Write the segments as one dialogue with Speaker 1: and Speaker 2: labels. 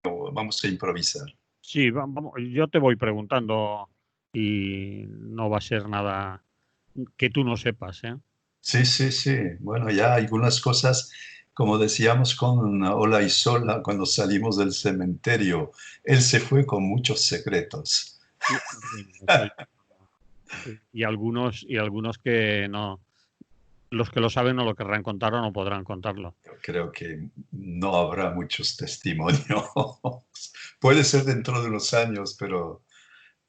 Speaker 1: vamos a improvisar.
Speaker 2: Sí, vamos, yo te voy preguntando y no va a ser nada que tú no sepas, ¿eh?
Speaker 1: Sí, sí, sí. Bueno, ya algunas cosas, como decíamos con Ola y Sola cuando salimos del cementerio, él se fue con muchos secretos.
Speaker 2: Sí, bueno, eso y algunos que no, los que lo saben no lo querrán contar o no podrán contarlo.
Speaker 1: Yo creo que no habrá muchos testimonios. Puede ser dentro de unos años, pero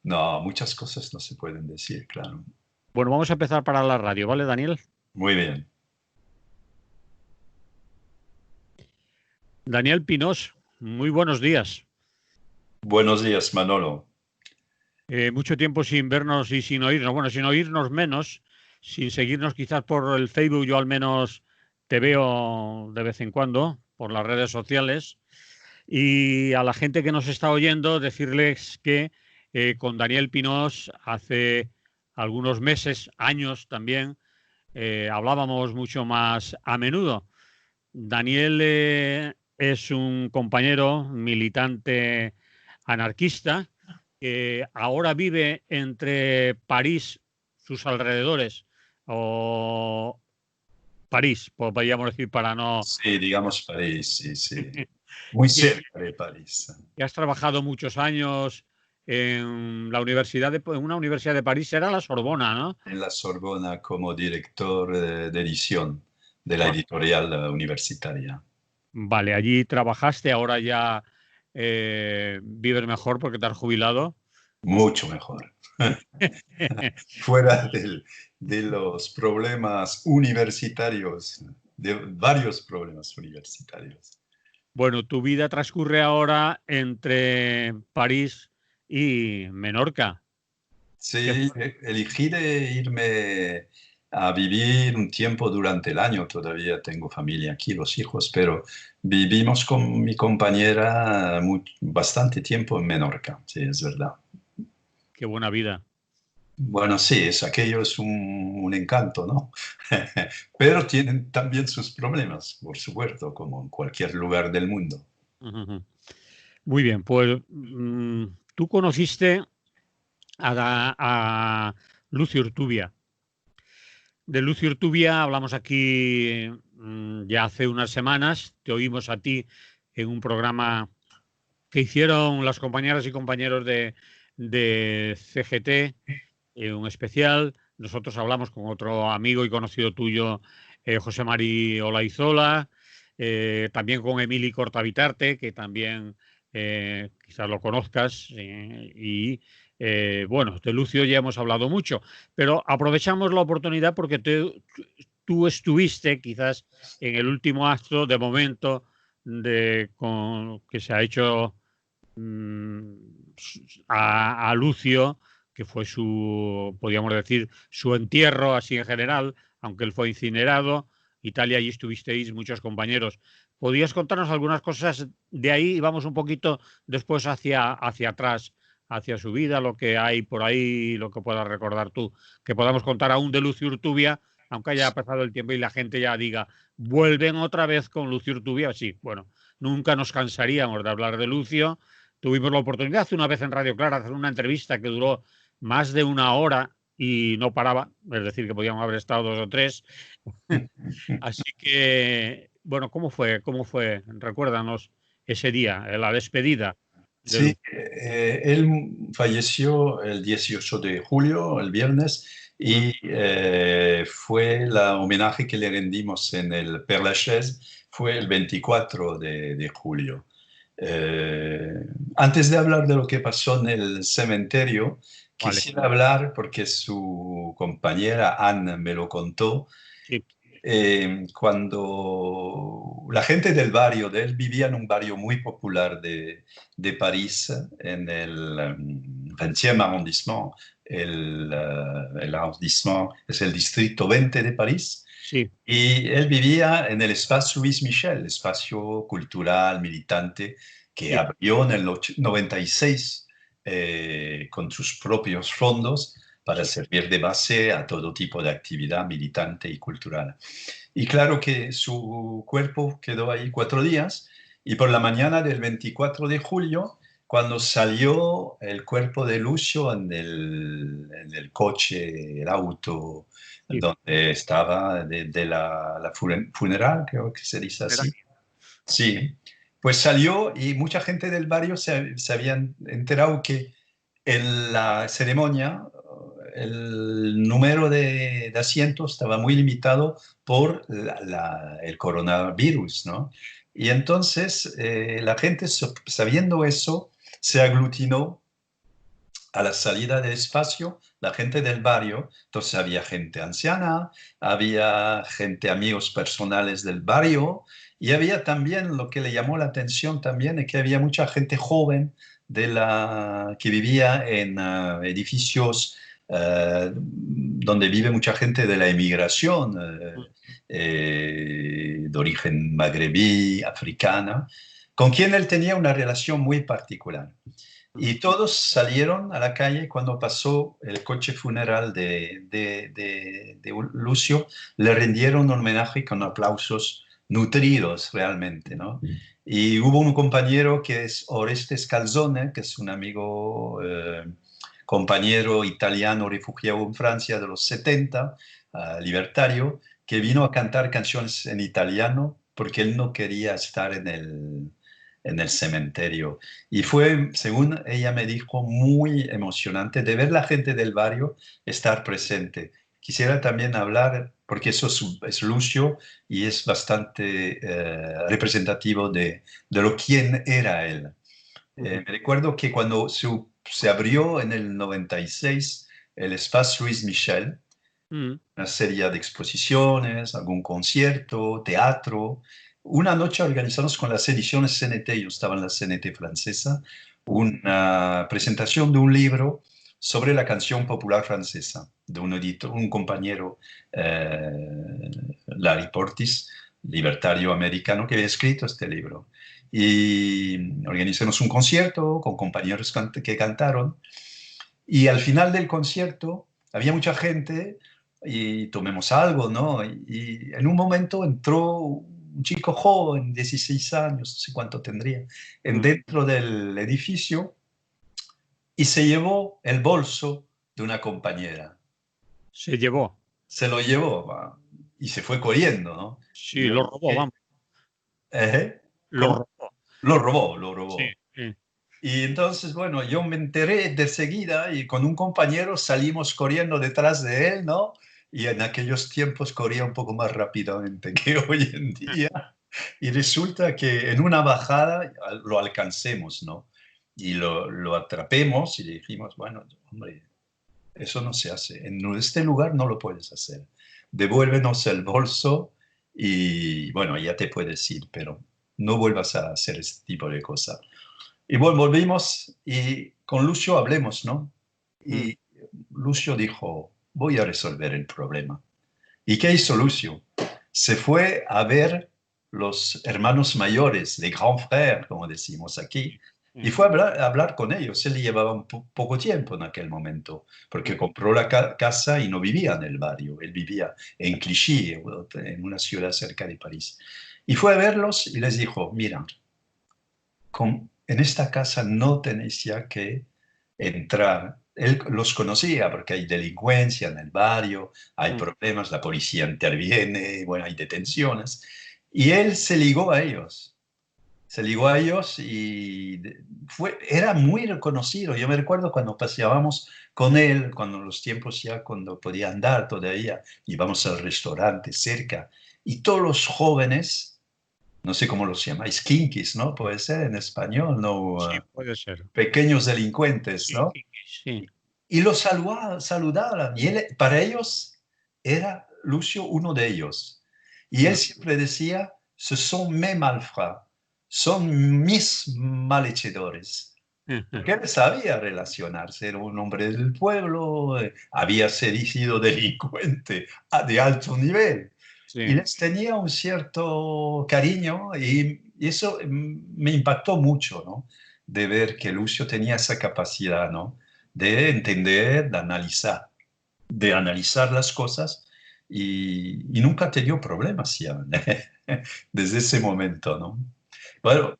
Speaker 1: no, muchas cosas no se pueden decir, claro.
Speaker 2: Bueno, vamos a empezar para la radio, ¿vale, Daniel?
Speaker 1: Muy bien.
Speaker 2: Daniel Pinós, muy buenos días.
Speaker 1: Buenos días, Manolo.
Speaker 2: Mucho tiempo sin vernos y sin oírnos. Bueno, sin oírnos menos, sin seguirnos quizás por el Facebook. Yo al menos te veo de vez en cuando por las redes sociales. Y a la gente que nos está oyendo, decirles que con Daniel Pinós hace algunos meses, años también, hablábamos mucho más a menudo. Daniel es un compañero militante anarquista que ahora vive entre París, sus alrededores, o París, podríamos decir para no...
Speaker 1: Sí, digamos París, sí, sí. Muy cerca de París.
Speaker 2: que has trabajado muchos años en la universidad en una universidad de París, era la Sorbona, ¿no?
Speaker 1: En la Sorbona como director de edición de la
Speaker 2: Bueno,
Speaker 1: editorial universitaria.
Speaker 2: vale, allí trabajaste, ahora ya vives mejor porque te has jubilado.
Speaker 1: Mucho mejor. Fuera de los problemas universitarios, de varios problemas universitarios.
Speaker 2: Bueno, tu vida transcurre ahora entre París y Menorca. ¿Qué
Speaker 1: Sí, elegí de irme a vivir un tiempo durante el año. Todavía tengo familia aquí, los hijos, pero vivimos con mi compañera bastante tiempo en Menorca, sí, es verdad.
Speaker 2: qué buena vida.
Speaker 1: Bueno, sí, aquello es un encanto, ¿no? Pero tienen también sus problemas, por supuesto, como en cualquier lugar del mundo.
Speaker 2: Ujú. Muy bien, pues tú conociste a Lucio Urtubia. De Lucio Urtubia hablamos aquí ya hace unas semanas. Te oímos a ti en un programa que hicieron las compañeras y compañeros de CGT, un especial. Nosotros hablamos con otro amigo y conocido tuyo, José Mari Olaizola, también con Emili Cortavitarte, que también quizás lo conozcas, y bueno, de Lucio ya hemos hablado mucho, pero aprovechamos la oportunidad porque tú estuviste quizás en el último acto de momento que se ha hecho mmm, a Lucio, que fue su, podríamos decir, su entierro así en general, aunque él fue incinerado. Italia, allí estuvisteis muchos compañeros. ¿Podrías contarnos algunas cosas de ahí y vamos un poquito después hacia atrás, hacia su vida, lo que hay por ahí, lo que puedas recordar tú, que podamos contar aún de Lucio Urtubia, aunque haya pasado el tiempo y la gente ya diga, vuelven otra vez con Lucio Urtubia? Sí, bueno, nunca nos cansaríamos de hablar de Lucio. Tuvimos la oportunidad una vez en Radio Clara de hacer una entrevista que duró más de una hora y no paraba, es decir, que podíamos haber estado dos o tres. Así que, bueno, ¿cómo fue? ¿Cómo fue? Recuérdanos ese día, la despedida de
Speaker 1: Sí,
Speaker 2: Luz.
Speaker 1: él falleció el 18 de julio, el viernes, y fue el homenaje que le rendimos en el Père Lachaise, fue el 24 de julio. Eh, Antes de hablar de lo que pasó en el cementerio,
Speaker 2: Vale,
Speaker 1: quisiera hablar, porque su compañera Anne me lo contó,
Speaker 2: sí,
Speaker 1: cuando la gente del barrio de él vivía en un barrio muy popular de París, en el 20e arrondissement. El arrondissement es el distrito 20 de París.
Speaker 2: sí,
Speaker 1: Y él vivía en el espacio Luis Michel, el espacio cultural, militante, que
Speaker 2: sí.
Speaker 1: abrió en el 96 con sus propios fondos para
Speaker 2: Sí.
Speaker 1: servir de base a todo tipo de actividad militante y cultural. Y claro que su cuerpo quedó ahí 4 días Y por la mañana del 24 de julio, cuando salió el cuerpo de Lucio en el coche, el auto
Speaker 2: Sí,
Speaker 1: donde estaba de la funeral, creo que se dice así.
Speaker 2: funeraria.
Speaker 1: Sí, pues salió y mucha gente del barrio se habían enterado que en la ceremonia el número de asientos estaba muy limitado por el coronavirus, ¿no? Y entonces la gente, sabiendo eso, se aglutinó a la salida del espacio, la gente del barrio. Entonces había gente anciana, había gente, amigos personales del barrio, y había también lo que le llamó la atención también, es que había mucha gente joven que vivía en edificios donde vive mucha gente de la emigración, de origen magrebí, africana, con quien él tenía una relación muy particular. Y todos salieron a la calle cuando pasó el coche funeral de Lucio, le rindieron un homenaje con aplausos nutridos realmente, ¿no? Y hubo un compañero que es Orestes Calzone, que es un amigo, compañero italiano refugiado en Francia de los 70, libertario, que vino a cantar canciones en italiano porque él no quería estar en el cementerio. Y fue, según ella me dijo, muy emocionante de ver la gente del barrio estar presente. Quisiera también hablar, porque eso es Lucio y es bastante representativo de lo quién era él. Me recuerdo que cuando se abrió en el 96 el Espacio Louis Michel,
Speaker 2: Mm.
Speaker 1: una serie de exposiciones, algún concierto, teatro. Una noche organizamos con las ediciones CNT, yo estaba en la CNT francesa, una presentación de un libro sobre la canción popular francesa, de un editor, un compañero, Larry Portis, libertario americano, que había escrito este libro. Y organizamos un concierto con compañeros que cantaron, y al final del concierto había mucha gente y tomemos algo, ¿no? Y en un momento entró un chico joven, 16 años, no sé cuánto tendría, dentro del edificio y se llevó el bolso de una compañera.
Speaker 2: Se llevó.
Speaker 1: Se lo llevó, va, y se fue corriendo, ¿no? Y
Speaker 2: Sí,
Speaker 1: yo
Speaker 2: lo robó,
Speaker 1: dije,
Speaker 2: vamos. Lo
Speaker 1: ¿cómo?
Speaker 2: robó.
Speaker 1: Lo robó, lo
Speaker 2: Sí,
Speaker 1: robó.
Speaker 2: sí.
Speaker 1: Y entonces, bueno, yo me enteré de seguida y con un compañero salimos corriendo detrás de él, ¿no? Y en aquellos tiempos corría un poco más rápidamente que hoy en día. Y resulta que en una bajada lo alcancemos, ¿no? Y lo atrapemos y le dijimos, bueno, hombre, eso no se hace. En este lugar no lo puedes hacer. Devuélvenos el bolso y, bueno, ya te puedes ir, pero no vuelvas a hacer este tipo de cosas. Y bueno, volvimos y con Lucio hablemos, ¿no?
Speaker 2: Mm.
Speaker 1: Y Lucio dijo, voy a resolver el problema. ¿Y qué hizo Lucio? Se fue a ver los hermanos mayores, les grands frères, como decimos aquí, y
Speaker 2: Sí.
Speaker 1: fue a hablar con ellos. Él llevaba un poco tiempo en aquel momento, porque
Speaker 2: Mm.
Speaker 1: compró la casa y no vivía en el barrio, él vivía en Clichy, en una ciudad cerca de París. Y fue a verlos y les dijo, mira, en esta casa no tenéis ya que entrar. Él los conocía porque hay delincuencia en el barrio, hay
Speaker 2: Mm.
Speaker 1: problemas, la policía interviene, bueno, hay detenciones. Y él se ligó a ellos, se ligó a ellos y era muy reconocido. Yo me recuerdo cuando paseábamos con él, cuando los tiempos ya, cuando podía andar todavía, íbamos al restaurante cerca y todos los jóvenes, no sé cómo los llamáis, kinkis, ¿no? Puede ser en español, ¿no?
Speaker 2: Sí, puede ser.
Speaker 1: Pequeños delincuentes,
Speaker 2: Sí,
Speaker 1: ¿no?
Speaker 2: sí, sí.
Speaker 1: Y los saludaban. Y él, para ellos era Lucio uno de ellos. Y él
Speaker 2: Mm.
Speaker 1: siempre decía, ce sont mes malfrats, son mis malhechedores. Porque él sabía relacionarse, era un hombre del pueblo, había sido delincuente de alto nivel y
Speaker 2: Sí.
Speaker 1: les tenía un cierto cariño y eso me impactó mucho, ¿no? De ver que Lucio tenía esa capacidad, ¿no? De entender, de analizar las cosas y nunca te dio problemas ya, desde ese momento, ¿no? Bueno,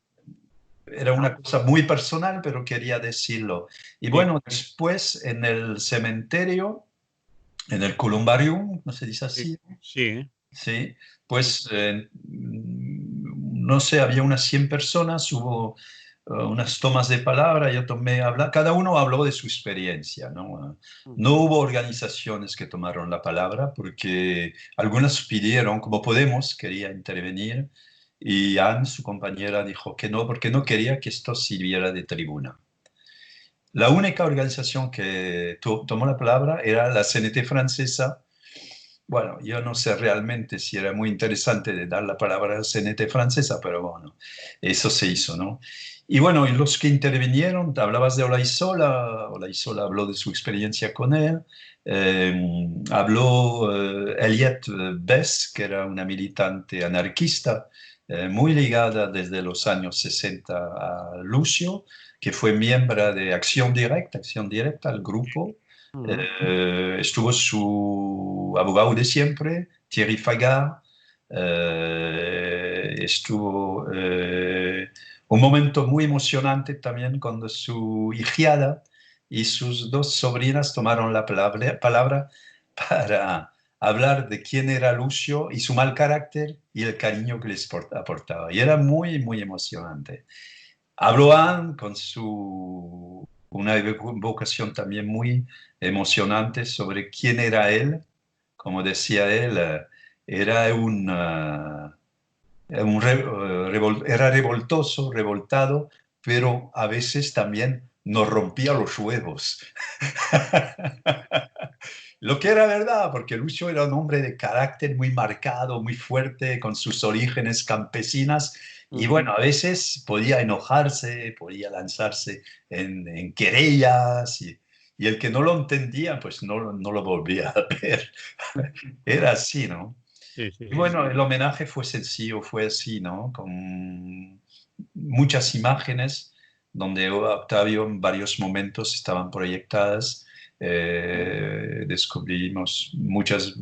Speaker 1: era una cosa muy personal, pero quería decirlo. Y
Speaker 2: Sí,
Speaker 1: bueno, después en el cementerio, en el columbarium, ¿no se dice
Speaker 2: sí,
Speaker 1: así?
Speaker 2: sí.
Speaker 1: Sí, pues no sé, había unas 100 personas, hubo unas tomas de palabra, yo tomé hablar, cada uno habló de su experiencia, ¿no? No hubo organizaciones que tomaron la palabra porque algunas pidieron, como Podemos, quería intervenir y Anne, su compañera, dijo que no, porque no quería que esto sirviera de tribuna. La única organización que tomó la palabra era la CNT francesa. Bueno, yo no sé realmente si era muy interesante de dar la palabra a la CNT francesa, pero bueno, eso se hizo, ¿no? Y bueno, y los que intervinieron, te hablabas de Olaizola habló de su experiencia con él, habló Eliette Bess, que era una militante anarquista, muy ligada desde los años 60 a Lucio, que fue miembro de Acción Directa, el grupo.
Speaker 2: Ujú.
Speaker 1: Estuvo su abogado de siempre, Thierry Fagard. Estuvo un momento muy emocionante también cuando su hijada y sus dos sobrinas tomaron la palabra para hablar de quién era Lucio y su mal carácter y el cariño que les aportaba. Y era muy, muy emocionante. Habló Anne con una vocación también muy emocionante sobre quién era él. Como decía él, era era revoltoso, revoltado, pero a veces también nos rompía los huevos. Lo que era verdad, porque Lucio era un hombre de carácter muy marcado, muy fuerte, con sus orígenes campesinas, y
Speaker 2: Ujú.
Speaker 1: bueno, a veces podía enojarse, podía lanzarse en querellas, y el que no lo entendía, pues no lo volvía a ver. Era así, ¿no?
Speaker 2: Sí, sí,
Speaker 1: Y
Speaker 2: sí.
Speaker 1: bueno, el homenaje fue sencillo, fue así, ¿no? Con muchas imágenes donde Octavio en varios momentos estaban proyectadas. Descubrimos muchos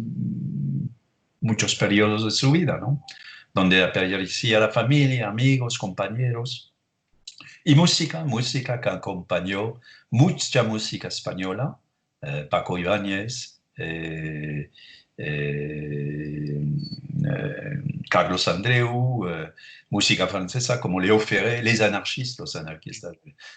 Speaker 1: periodos de su vida, ¿no? Donde aparecía la familia, amigos, compañeros. Y música que acompañó mucha música española, Paco Ibáñez, eh, Carlos Andreu, música francesa como Léo Ferré, los anarquistas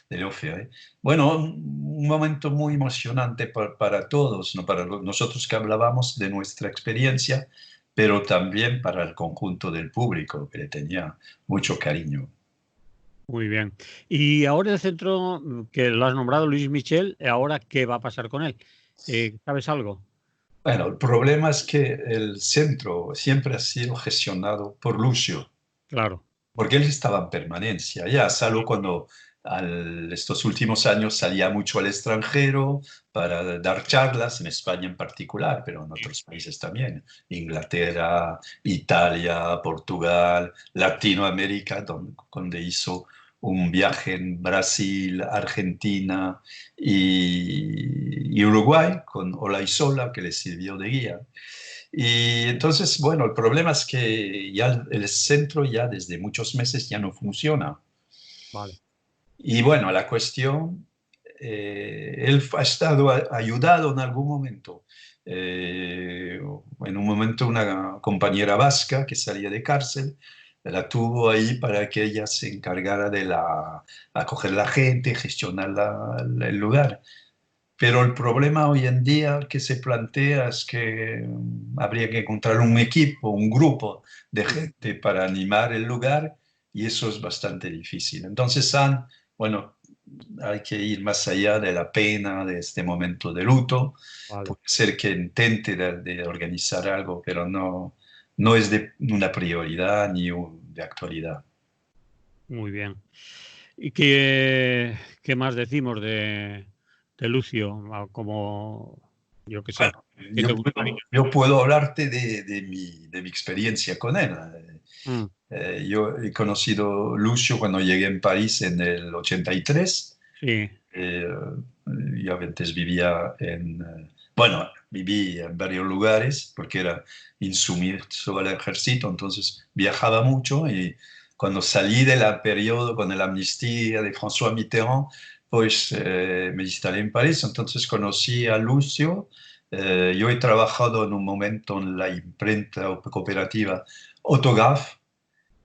Speaker 1: de Léo Ferré. Bueno, un momento muy emocionante para todos, ¿no? Para nosotros que hablábamos de nuestra experiencia, pero también para el conjunto del público que le tenía mucho cariño.
Speaker 2: Muy bien. Y ahora el centro que lo has nombrado, Luis Michel, ¿ahora qué va a pasar con él? ¿Sabes algo?
Speaker 1: Bueno, el problema es que el centro siempre ha sido gestionado por Lucio,
Speaker 2: Claro.
Speaker 1: porque él estaba en permanencia, ya, salvo cuando estos últimos años salía mucho al extranjero para dar charlas, en España en particular, pero en otros países también, Inglaterra, Italia, Portugal, Latinoamérica, donde hizo un viaje en Brasil, Argentina y Uruguay con Olaizola, que le sirvió de guía. Y entonces, bueno, el problema es que ya el centro ya desde muchos meses ya no funciona.
Speaker 2: Vale.
Speaker 1: Y bueno, la cuestión, él ha estado ayudado en algún momento. En un momento una compañera vasca que salía de cárcel, la tuvo ahí para que ella se encargara de acoger la gente, gestionar el lugar. Pero el problema hoy en día que se plantea es que habría que encontrar un equipo, un grupo de gente para animar el lugar y eso es bastante difícil. Entonces, bueno, hay que ir más allá de la pena de este momento de luto.
Speaker 2: Vale.
Speaker 1: Puede ser que intente de organizar algo, pero no es de una prioridad ni de actualidad.
Speaker 2: Muy bien. ¿Y qué más decimos de Lucio? Como, yo qué sé,
Speaker 1: Bueno,
Speaker 2: ¿qué te gustaría?
Speaker 1: yo puedo hablarte de mi experiencia con él.
Speaker 2: Mm,
Speaker 1: Yo he conocido Lucio cuando llegué en París en el 83.
Speaker 2: sí,
Speaker 1: Eh, yo antes vivía bueno, viví en varios lugares porque era insumiso al ejército, entonces viajaba mucho y cuando salí del periodo con la amnistía de François Mitterrand, pues me instalé en París, entonces conocí a Lucio. Yo he trabajado en un momento en la imprenta cooperativa Autograph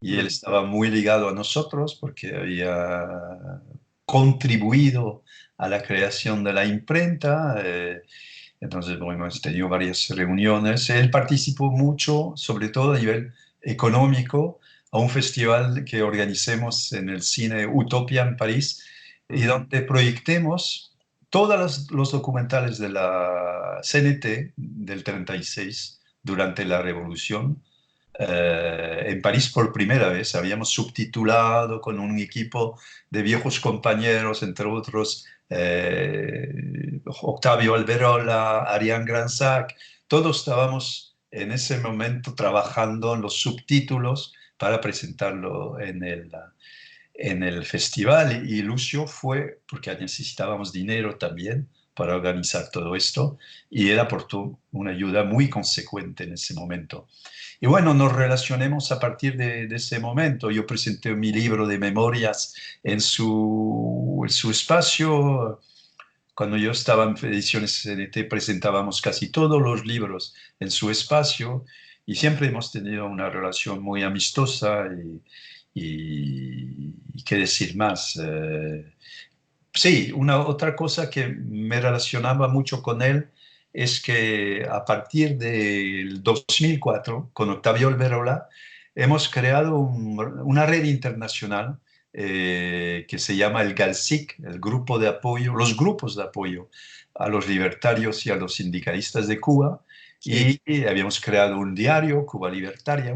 Speaker 1: y él
Speaker 2: Mm.
Speaker 1: estaba muy ligado a nosotros porque había contribuido a la creación de la imprenta. Entonces, bueno, hemos tenido varias reuniones. Él participó mucho, sobre todo a nivel económico, a un festival que organicemos en el cine Utopia en París y
Speaker 2: Ujú.
Speaker 1: donde proyectemos todos los documentales de la CNT del 36 durante la Revolución en París por primera vez. Habíamos subtitulado con un equipo de viejos compañeros, entre otros Octavio Alberola, Ariane Gransac. Todos estábamos en ese momento trabajando en los subtítulos para presentarlo en el festival y Lucio fue, porque necesitábamos dinero también para organizar todo esto, y él aportó una ayuda muy consecuente en ese momento. Y bueno, nos relacionemos a partir de ese momento. Yo presenté mi libro de memorias en su espacio. Cuando yo estaba en Ediciones CNT presentábamos casi todos los libros en su espacio y siempre hemos tenido una relación muy amistosa y qué decir más. Sí, una otra cosa que me relacionaba mucho con él es que a partir del 2004, con Octavio Alberola, hemos creado una red internacional que se llama el GALSIC, el grupo de apoyo, los grupos de apoyo a los libertarios y a los sindicalistas de Cuba,
Speaker 2: Sí.
Speaker 1: y habíamos creado un diario, Cuba Libertaria,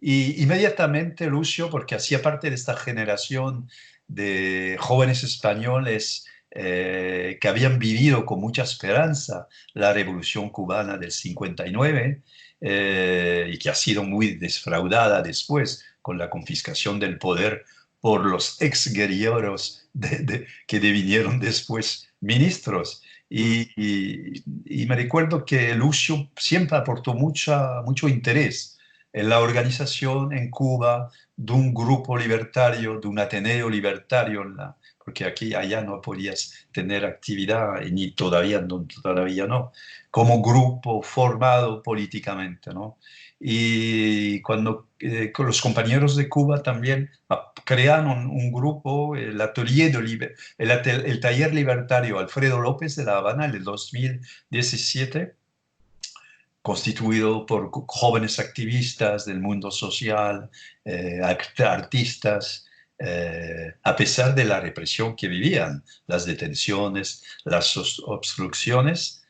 Speaker 1: y inmediatamente Lucio, porque hacía parte de esta generación de jóvenes españoles que habían vivido con mucha esperanza la revolución cubana del 59 y que ha sido muy defraudada después con la confiscación del poder por los exguerrilleros que devinieron después ministros.
Speaker 2: Mm.
Speaker 1: Y me recuerdo que Lucio siempre aportó mucho interés en la organización en Cuba de un grupo libertario, de un Ateneo libertario, porque aquí, allá no podías tener actividad, y ni todavía no, como grupo formado políticamente, ¿no? Y cuando con los compañeros de Cuba también crearon un grupo, el Atelier el Taller Libertario Alfredo López de La Habana en el 2017, constituido por jóvenes activistas del mundo social, artistas, a pesar de la represión que vivían, las detenciones, las obstrucciones.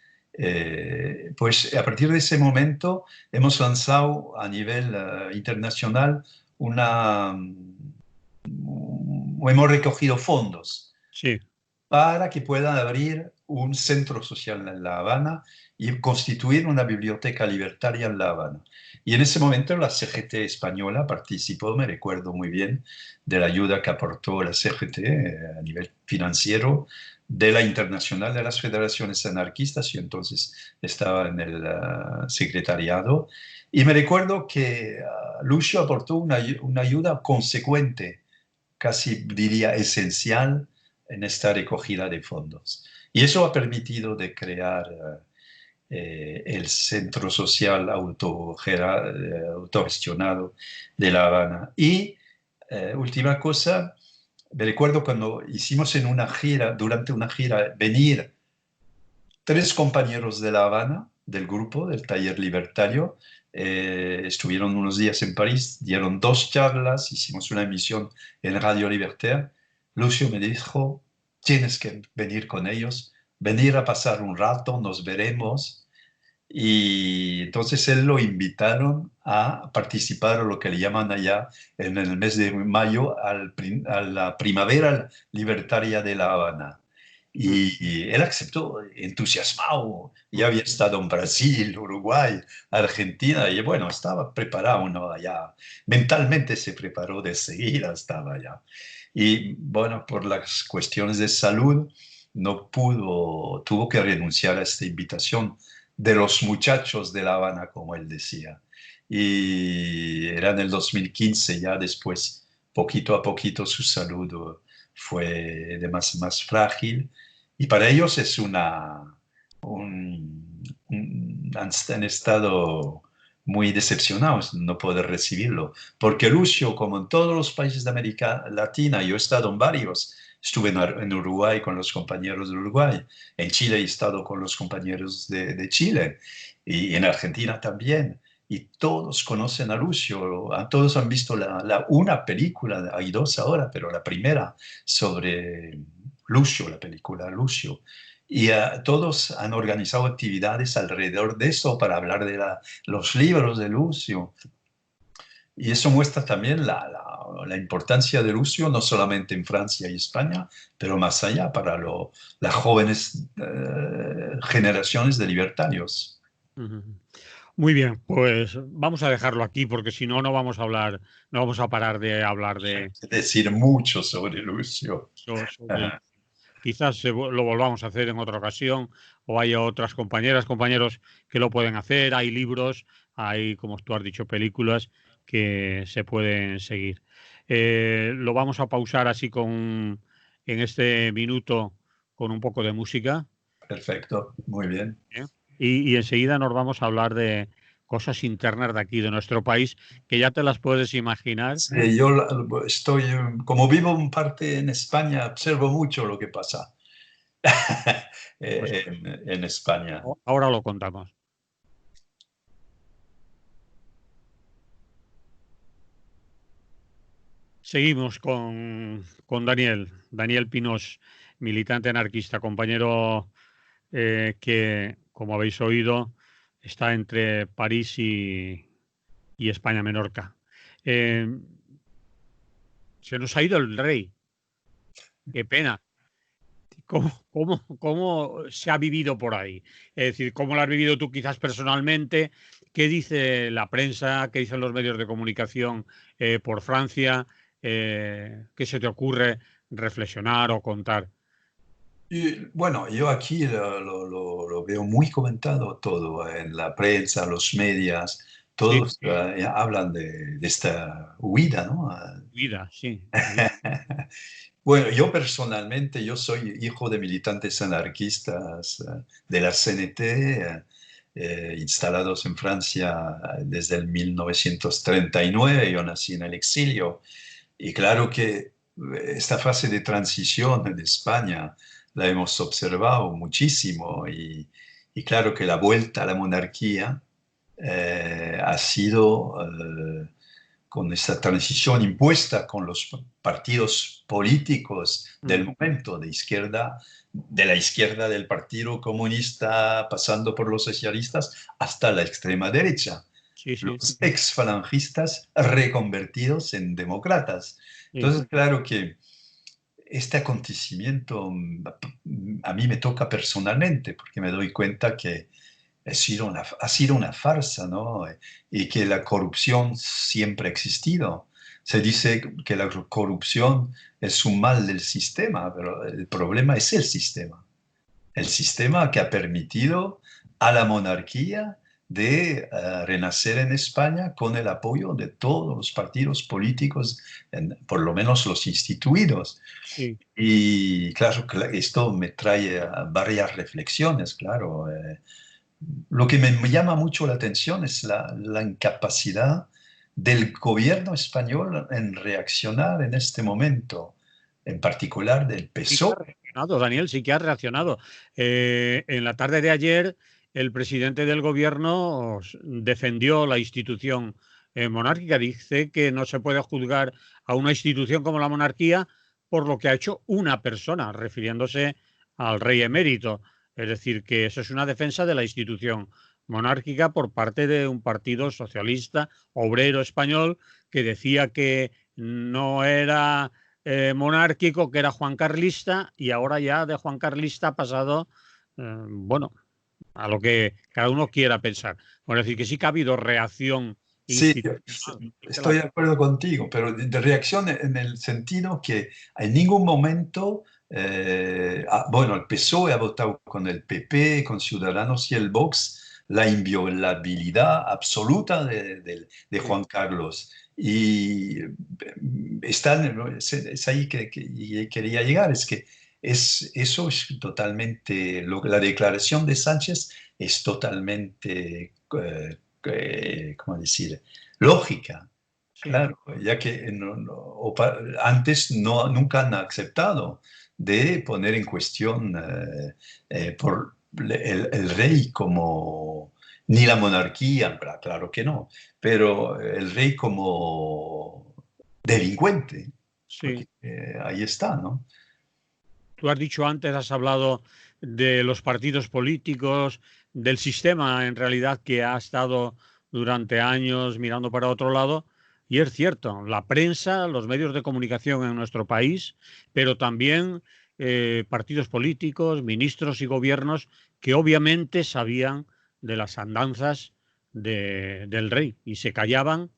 Speaker 1: Pues a partir de ese momento hemos lanzado a nivel internacional hemos recogido fondos
Speaker 2: Sí.
Speaker 1: para que puedan abrir un centro social en La Habana y constituir una biblioteca libertaria en La Habana. Y en ese momento la CGT española participó, me recuerdo muy bien, de la ayuda que aportó la CGT a nivel financiero de la Internacional de las Federaciones Anarquistas, y entonces estaba en el secretariado. Y me recuerdo que Lucio aportó una ayuda consecuente, casi diría esencial, en esta recogida de fondos. Y eso ha permitido de crear el Centro Social Autogestionado de La Habana. Y última cosa, me recuerdo cuando hicimos en una gira, durante una gira, venir 3 compañeros de La Habana, del grupo, del taller libertario, estuvieron unos días en París, dieron 2 charlas, hicimos una emisión en Radio Libertaire. Lucio me dijo, tienes que venir con ellos, venir a pasar un rato, nos veremos. Y entonces él lo invitaron a participar, a lo que le llaman allá en el mes de mayo, a la primavera libertaria de La Habana.
Speaker 2: Mm.
Speaker 1: Y él aceptó, entusiasmado. Ya
Speaker 2: Mm.
Speaker 1: había estado en Brasil, Uruguay, Argentina, y bueno, estaba preparado, ¿no? Allá. Mentalmente se preparó de seguida, estaba allá. Y bueno, por las cuestiones de salud, no pudo, tuvo que renunciar a esta invitación de los muchachos de La Habana, como él decía. y era en el 2015, ya después, poquito a poquito, su salud fue de más frágil y para ellos es han estado muy decepcionados no poder recibirlo, porque Lucio, como en todos los países de América Latina, yo he estado en varios, estuve en Uruguay con los compañeros de Uruguay, en Chile he estado con los compañeros de Chile y en Argentina también. Y todos conocen a Lucio, todos han visto una película, hay dos ahora, pero la primera sobre Lucio, la película Lucio. Y todos han organizado actividades alrededor de eso para hablar de los libros de Lucio. Y eso muestra también la importancia de Lucio, no solamente en Francia y España, pero más allá para las jóvenes generaciones de libertarios.
Speaker 2: Muy bien, pues vamos a dejarlo aquí porque si no, no vamos a hablar, no vamos a parar de hablar de
Speaker 1: Decir mucho sobre Lucio.
Speaker 2: sobre quizás lo volvamos a hacer en otra ocasión o haya otras compañeras, compañeros que lo pueden hacer. Hay libros, hay, como tú has dicho, películas que se pueden seguir. Lo vamos a pausar así en este minuto con un poco de música.
Speaker 1: Perfecto, muy bien.
Speaker 2: ¿Eh? Y enseguida nos vamos a hablar de cosas internas de aquí, de nuestro país, que ya te las puedes imaginar.
Speaker 1: Sí, yo estoy, como vivo en parte en España, observo mucho lo que pasa
Speaker 2: Pues
Speaker 1: en España.
Speaker 2: ahora lo contamos. Seguimos con Daniel Pinós, militante anarquista, compañero que, como habéis oído, está entre París y España-Menorca. Se nos ha ido el rey. Qué pena. ¿Cómo se ha vivido por ahí? Es decir, ¿cómo lo has vivido tú quizás personalmente? ¿Qué dice la prensa? ¿Qué dicen los medios de comunicación por Francia? ¿Qué se te ocurre reflexionar o contar?
Speaker 1: Y, bueno, yo aquí lo veo muy comentado todo en la prensa, los medios,
Speaker 2: Sí,
Speaker 1: todos hablan de esta huida, ¿no?
Speaker 2: vida, sí.
Speaker 1: Bueno, yo personalmente, yo soy hijo de militantes anarquistas de la CNT, instalados en Francia desde el 1939. Yo nací en el exilio y claro que esta fase de transición en España la hemos observado muchísimo y claro que la vuelta a la monarquía ha sido con esta transición impuesta con los partidos políticos del momento de izquierda, de la izquierda del Partido Comunista, pasando por los socialistas, hasta la extrema derecha,
Speaker 2: Sí, sí,
Speaker 1: los ex-falangistas reconvertidos en demócratas.
Speaker 2: sí.
Speaker 1: Entonces, claro que este acontecimiento a mí me toca personalmente, porque me doy cuenta que ha sido una farsa, ¿no? Y que la corrupción siempre ha existido. Se dice que la corrupción es un mal del sistema, pero el problema es el sistema. El sistema que ha permitido a la monarquía de renacer en España con el apoyo de todos los partidos políticos, por lo menos los instituidos.
Speaker 2: Sí.
Speaker 1: Y claro, esto me trae varias reflexiones, claro. Lo que me llama mucho la atención es la incapacidad del gobierno español en reaccionar en este momento, en particular del
Speaker 2: Sí que ha
Speaker 1: PSOE.
Speaker 2: reaccionado, Daniel, sí que ha reaccionado. En la tarde de ayer, el presidente del gobierno defendió la institución monárquica. Dice que no se puede juzgar a una institución como la monarquía por lo que ha hecho una persona, refiriéndose al rey emérito. Es decir, que eso es una defensa de la institución monárquica por parte de un partido socialista obrero español que decía que no era monárquico, que era Juan Carlista, y ahora ya de Juan Carlista ha pasado, bueno, a lo que cada uno quiera pensar. Bueno, es decir, que sí que ha habido reacción
Speaker 1: Sí,
Speaker 2: institucional.
Speaker 1: estoy de acuerdo contigo, pero de reacción en el sentido que en ningún momento, bueno, el PSOE ha votado con el PP, con Ciudadanos y el Vox la inviolabilidad absoluta de Juan Carlos. Y es ahí que quería llegar, es que eso es totalmente, la declaración de Sánchez es totalmente, ¿cómo decir?, lógica.
Speaker 2: Sí.
Speaker 1: Claro, ya que antes nunca han aceptado de poner en cuestión por el rey como, ni la monarquía, claro que no, pero el rey como delincuente, porque
Speaker 2: Sí.
Speaker 1: ahí está, ¿no?
Speaker 2: Tú has dicho antes, has hablado de los partidos políticos, del sistema en realidad que ha estado durante años mirando para otro lado. Y es cierto, la prensa, los medios de comunicación en nuestro país, pero también partidos políticos, ministros y gobiernos que obviamente sabían de las andanzas del rey y se
Speaker 1: Ujú.
Speaker 2: callaban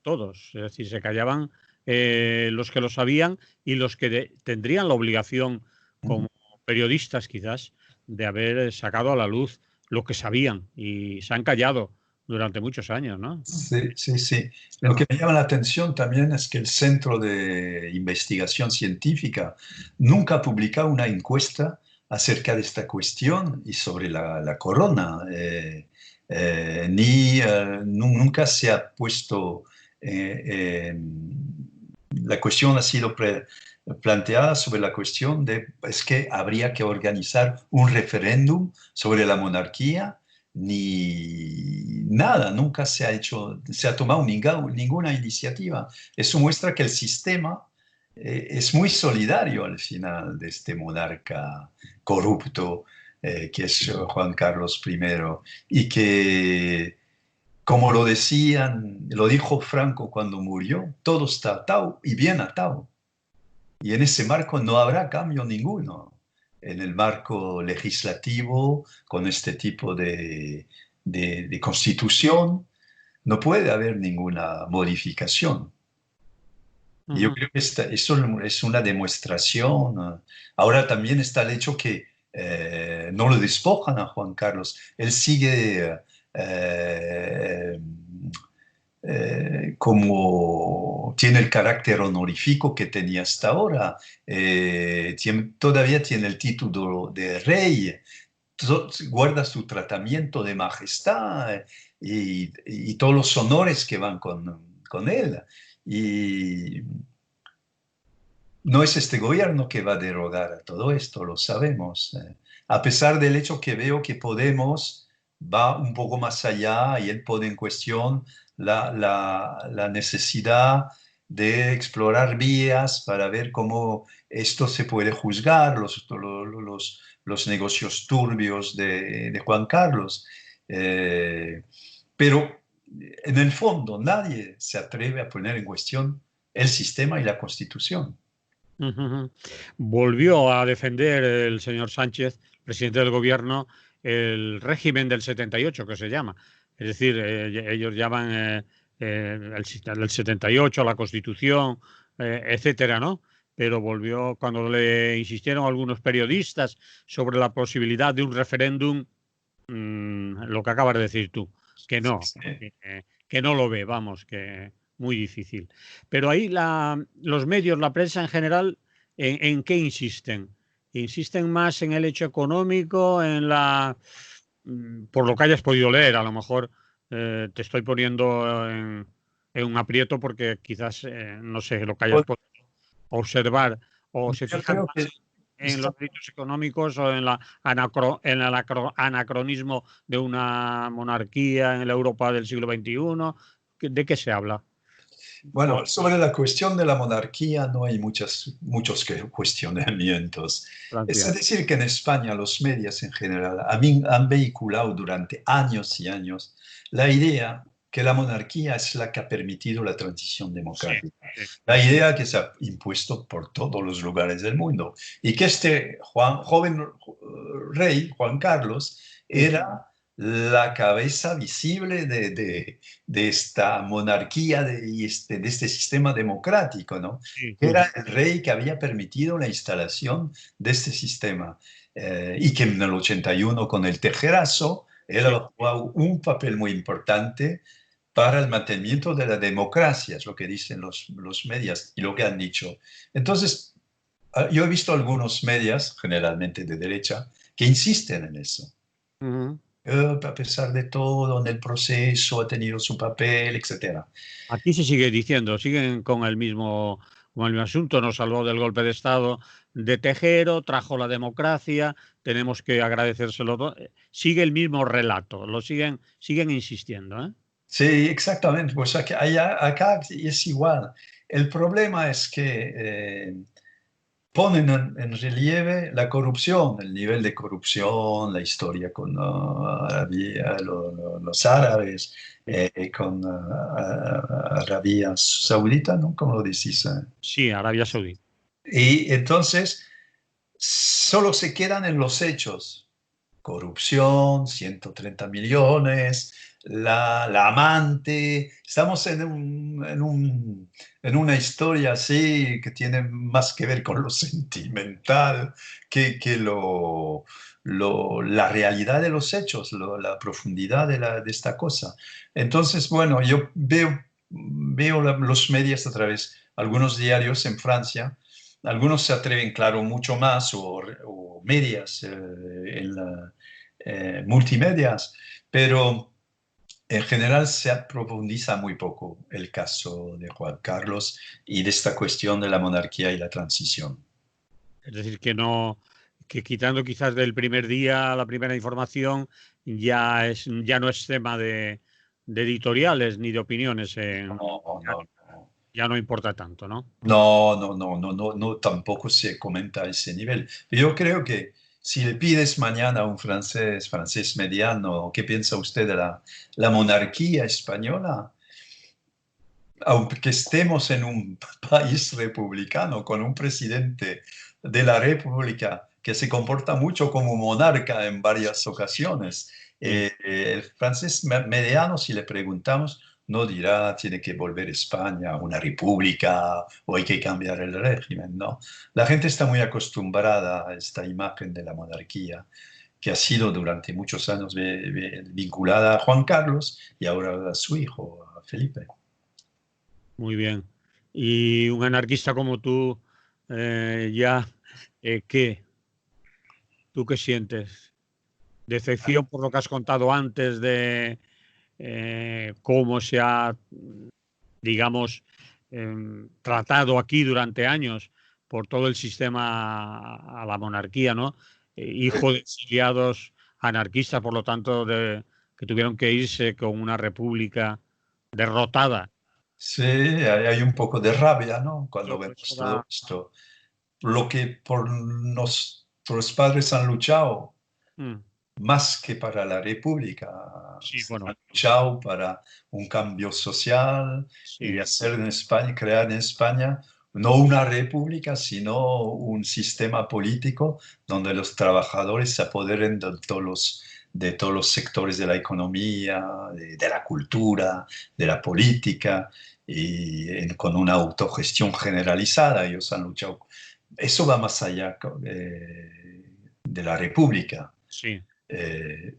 Speaker 2: todos, es decir, se callaban los que lo sabían y los que tendrían la obligación,
Speaker 1: Ujú.
Speaker 2: como periodistas quizás, de haber sacado a la luz lo que sabían y se han callado durante muchos años, ¿no?
Speaker 1: Sí, sí, sí. Lo que me llama la atención también es que el Centro de Investigación Científica nunca ha publicado una encuesta acerca de esta cuestión y sobre la corona, nunca se ha puesto, la cuestión ha sido planteada sobre la cuestión de es que habría que organizar un referéndum sobre la monarquía ni nada, nunca se ha hecho, se ha tomado ninguna iniciativa. Eso muestra que el sistema es muy solidario al final de este monarca corrupto que es Juan Carlos I y que, como lo decían, lo dijo Franco cuando murió, todo está atado y bien atado. Y en ese marco no habrá cambio ninguno. En el marco legislativo, con este tipo de constitución, no puede haber ninguna modificación. Y yo
Speaker 2: Ujú.
Speaker 1: creo que eso es una demostración. Ahora también está el hecho que no lo despojan a Juan Carlos. Él sigue eh, como tiene el carácter honorífico que tenía hasta ahora, todavía tiene el título de rey, guarda su tratamiento de majestad y todos los honores que van con él. Y no es este gobierno que va a derogar a todo esto, lo sabemos. A pesar del hecho que veo que Podemos va un poco más allá y él pone en cuestión la necesidad de explorar vías para ver cómo esto se puede juzgar, los negocios turbios de Juan Carlos. Pero en el fondo nadie se atreve a poner en cuestión el sistema y la Constitución.
Speaker 2: Ujú. Volvió a defender el señor Sánchez, presidente del gobierno, el régimen del 78, que se llama. Es decir, ellos llaman el 78, la Constitución, etcétera, ¿no? Pero volvió cuando le insistieron algunos periodistas sobre la posibilidad de un referéndum, lo que acabas de decir tú, que
Speaker 1: Sí,
Speaker 2: no,
Speaker 1: sí.
Speaker 2: que no lo ve, vamos, que muy difícil. Pero ahí los medios, la prensa en general, ¿en qué insisten? ¿Insisten más en el hecho económico, por lo que hayas podido leer? A lo mejor te estoy poniendo en un aprieto porque quizás, no sé, lo que hayas
Speaker 1: Bueno,
Speaker 2: podido observar o se
Speaker 1: yo
Speaker 2: fijan
Speaker 1: creo
Speaker 2: más
Speaker 1: que
Speaker 2: en
Speaker 1: está,
Speaker 2: los derechos económicos o en en el anacronismo de una monarquía en la Europa del siglo XXI. ¿De qué se habla?
Speaker 1: bueno, sobre la cuestión de la monarquía no hay muchos cuestionamientos. Es
Speaker 2: Plantear.
Speaker 1: decir, que en España los medios en general han vehiculado durante años y años la idea que la monarquía es la que ha permitido la transición
Speaker 2: Sí,
Speaker 1: democrática.
Speaker 2: sí,
Speaker 1: La idea que se ha impuesto por todos los lugares del mundo. Y que este joven rey, Juan Carlos,
Speaker 2: sí.
Speaker 1: era la cabeza visible de esta monarquía de este sistema democrático, ¿no?
Speaker 2: Sí.
Speaker 1: Que era el rey que había permitido la instalación de este sistema. Y que en el 81 con el tejerazo Él
Speaker 2: sí.
Speaker 1: ha jugado un papel muy importante para el mantenimiento de la democracia, es lo que dicen los medios y lo que han dicho. Entonces, yo he visto algunos medios, generalmente de derecha, que insisten en eso.
Speaker 2: Ujú.
Speaker 1: A pesar de todo, en el proceso ha tenido su papel, etcétera.
Speaker 2: Aquí se sigue diciendo, siguen con el mismo asunto, nos salvó del golpe de Estado de Tejero, trajo la democracia, tenemos que agradecérselo todo. Sigue el mismo relato, siguen insistiendo, ¿eh?
Speaker 1: Sí, exactamente. Pues acá es igual. El problema es que ponen en relieve la corrupción, el nivel de corrupción, la historia con los árabes, con Arabia Saudita, ¿no? ¿Cómo lo decís?
Speaker 2: Sí, Arabia Saudí.
Speaker 1: Y entonces solo se quedan en los hechos. Corrupción, 130 millones, la amante. Estamos en una historia así que tiene más que ver con lo sentimental que la realidad de los hechos, la profundidad de esta cosa. Entonces, bueno, yo veo los medios a través, algunos diarios en Francia. Algunos se atreven, claro, mucho más, o medias multimedias, pero en general se profundiza muy poco el caso de Juan Carlos y de esta cuestión de la monarquía y la transición.
Speaker 2: Es decir, que no, que quitando quizás del primer día la primera información, ya no es tema de editoriales ni de opiniones,
Speaker 1: No,
Speaker 2: ya,
Speaker 1: no,
Speaker 2: ya no importa tanto, ¿no?
Speaker 1: no, tampoco se comenta a ese nivel. Yo creo que si le pides mañana a un francés mediano, ¿qué piensa usted de la monarquía española? Aunque estemos en un país republicano con un presidente de la República que se comporta mucho como monarca en varias ocasiones,
Speaker 2: Sí.
Speaker 1: el francés mediano, si le preguntamos, no dirá tiene que volver España a una república o hay que cambiar el régimen, ¿no? La gente está muy acostumbrada a esta imagen de la monarquía que ha sido durante muchos años vinculada a Juan Carlos y ahora a su hijo, a Felipe.
Speaker 2: Muy bien. Y un anarquista como tú, ya, ¿qué? ¿Tú qué sientes? ¿Decepción por lo que has contado antes de cómo se ha, digamos, tratado aquí durante años por todo el sistema a la monarquía, ¿no? Hijo de exiliados anarquistas, por lo tanto, que tuvieron que irse con una república derrotada.
Speaker 1: Sí, hay un poco de rabia, ¿no? Cuando
Speaker 2: Todo eso
Speaker 1: vemos
Speaker 2: da.
Speaker 1: todo esto. Lo que por nuestros padres han luchado,
Speaker 2: Mm,
Speaker 1: más que para la República,
Speaker 2: sí, bueno,
Speaker 1: han luchado para un cambio social y
Speaker 2: sí,
Speaker 1: hacer en España, crear en España no una república, sino un sistema político donde los trabajadores se apoderen de todos los sectores de la economía, de la cultura, de la política, y con una autogestión generalizada. Ellos han luchado. Eso va más allá de la república.
Speaker 2: sí.
Speaker 1: Eh,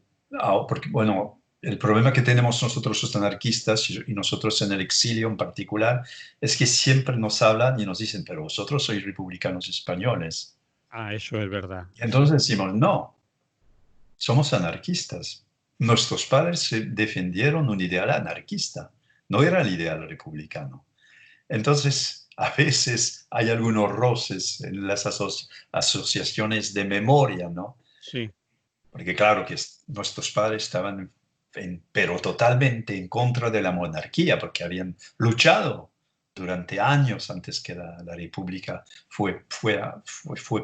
Speaker 1: Porque, bueno, el problema que tenemos nosotros los anarquistas y nosotros en el exilio en particular es que siempre nos hablan y nos dicen, pero vosotros sois republicanos españoles.
Speaker 2: Ah, eso es verdad.
Speaker 1: Y entonces decimos, no, somos anarquistas. Nuestros padres defendieron un ideal anarquista, no era el ideal republicano. Entonces, a veces hay algunos roces en las asociaciones de memoria, ¿no?
Speaker 2: Sí,
Speaker 1: Porque claro que nuestros padres estaban, pero totalmente en contra de la monarquía, porque habían luchado durante años antes que la república fue